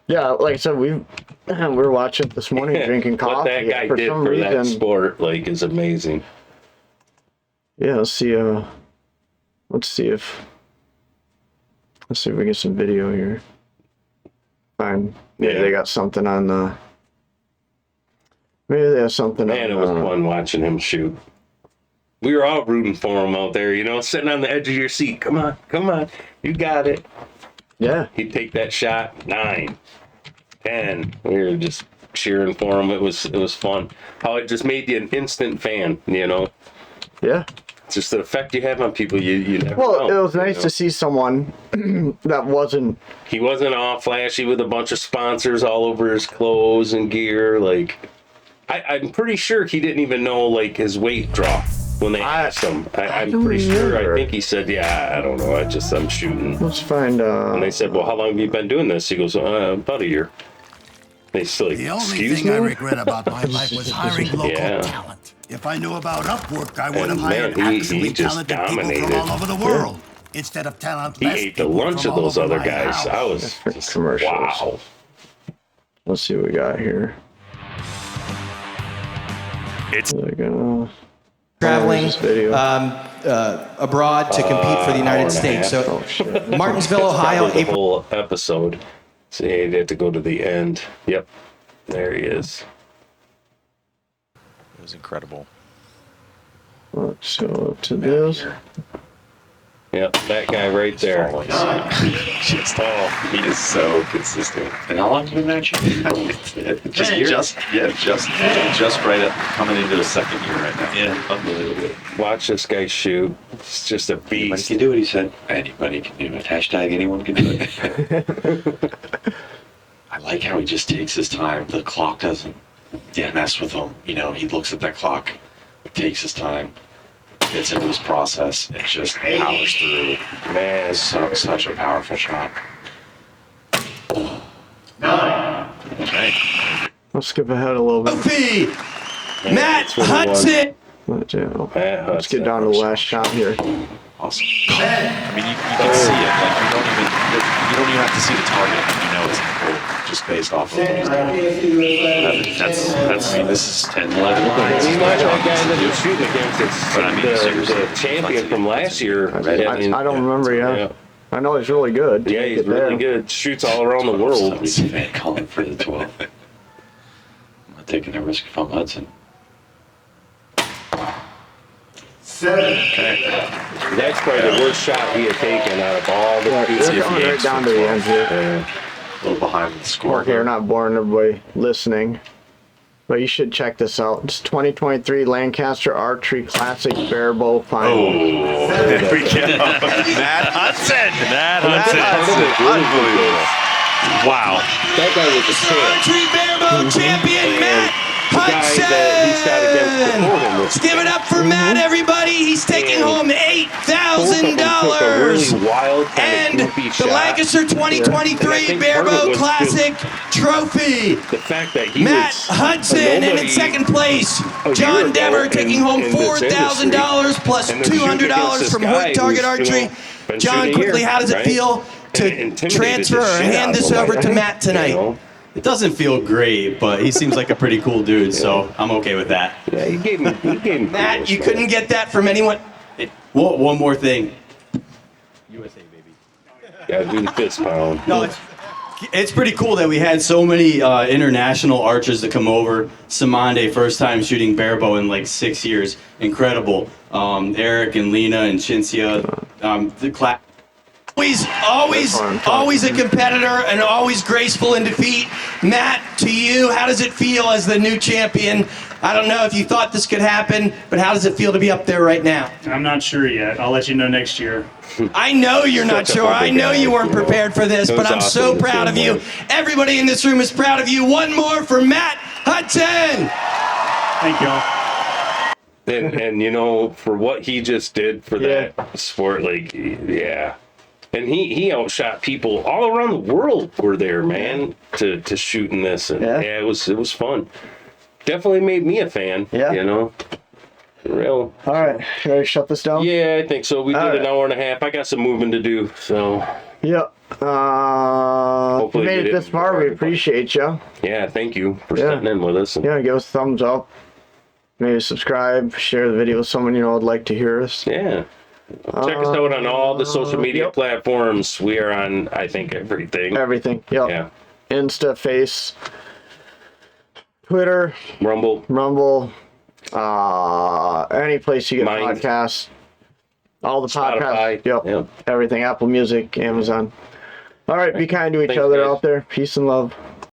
Yeah, like I said, we were watching this morning, drinking coffee.
What that guy did for that sport, like, is amazing.
Yeah, let's see if we get some video here. Fine. Maybe they got something on the. Maybe they have something.
Man,
on,
it was fun watching him shoot. We were all rooting for him out there, you know, sitting on the edge of your seat. Come on, you got it.
Yeah.
He'd take that shot. 9, 10. We were just cheering for him. It was fun. How it just made you an instant fan, you know.
Yeah.
It's just the effect you have on people. You never
know.
It
was nice to see someone that wasn't.
He wasn't all flashy with a bunch of sponsors all over his clothes and gear. Like, I'm pretty sure he didn't even know like his weight drop when they asked him. I'm pretty sure. I think he said, "Yeah, I don't know. I'm shooting."
Let's find.
And they said, "Well, how long have you been doing this?" He goes, "About a year." They still like,
the only
excuse
thing
me?
I regret about my life was hiring local talent. If I knew about Upwork, I would have hired actually talented people from all over the world instead of talentless people.
He ate the lunch of those other guys. I was just,
commercials.
Wow.
Let's see what we got here.
It's
traveling abroad to compete for the United States. So, Martinsville, Ohio,
the whole episode. So you had to go to the end. Yep, there he is.
It was incredible.
Let's show up to this.
Yep, that guy right there.
He is so consistent. And how long have you been actually? just right up, coming into his second year right now. Yeah, unbelievable.
Watch this guy shoot. It's just a beast.
Anybody can do it, he said. Anybody can do it. Hashtag anyone can do it. I like how he just takes his time. The clock doesn't mess with him. You know, he looks at that clock, takes his time, gets into his process, and just powers through. Man, it's such a powerful shot.
9.
Okay.
Let's skip ahead a little bit.
Matt Hudson.
Let's get down to the last shot here.
Awesome. I mean, you can see it. Like you don't even have to see the target. You know it's the goal just based off of what he's doing. That's. I mean, this is 10, 11 lines.
He's not that guy that was shooting against the champion from last year.
I don't remember yet. I know he's really good.
Yeah, he's really good. Shoots all around the world.
He's a fan calling for the 12. I'm not taking a risk if I'm Hudson.
7.
Okay.
That's probably the worst shot he had taken out of all the shoots.
We're going right down to the end here.
A little behind the score.
Okay, we're not boring everybody listening, but you should check this out. It's 2023 Lancaster Archery Classic Bear Bow Final.
Oh, there we go. Matt Hudson. Unbelievable. Wow.
That guy was a champ.
Archery Bear Bow champion Matt Hudson. Let's give it up for Matt, everybody. He's taking home $8,000 and the Lancaster 2023 Bear Bow Classic trophy.
The fact that he
Matt Hudson, and in second place, John Dever taking home $4,000 plus $200 from Hoyt Target Archery. John, quickly, how does it feel to transfer or hand this over to Matt tonight?
It doesn't feel great, but he seems like a pretty cool dude, so I'm okay with that.
Yeah, he gave him
Matt, you couldn't get that from anyone.
One more thing. USA, baby.
Yeah, do the fist pound.
No, it's It's pretty cool that we had so many international archers that come over. Samande, first time shooting barebow in like 6 years. Incredible. Eric and Lena and Shinsia. The class. Always a competitor and always graceful in defeat. Matt, to you, how does it feel as the new champion? I don't know if you thought this could happen, but how does it feel to be up there right now?
I'm not sure yet. I'll let you know next year.
I know you're not sure. I know you weren't prepared for this, but I'm so proud of you. Everybody in this room is proud of you. One more for Matt Hudson.
Thank you all.
And you know, for what he just did for that sport, like, yeah. And he outshot people all around the world were there, man, to shoot in this. And it was fun. Definitely made me a fan. Yeah. You know. Real.
All right. Should I shut this down?
Yeah, I think so. We did an hour and a half. I got some moving to do, so.
Yep. If you made it this far, we appreciate you.
Yeah, thank you for sitting in with us. And
give us a thumbs up. Maybe subscribe, share the video with someone you know would like to hear us.
Yeah. Check us out on all the social media platforms. We are on, I think, everything.
Everything, yep.
Yeah.
Insta, Face, Twitter,
Rumble,
any place you get podcasts. All the podcasts. Yep. Everything. Apple Music, Amazon. All right, be kind to each other out there. Peace and love.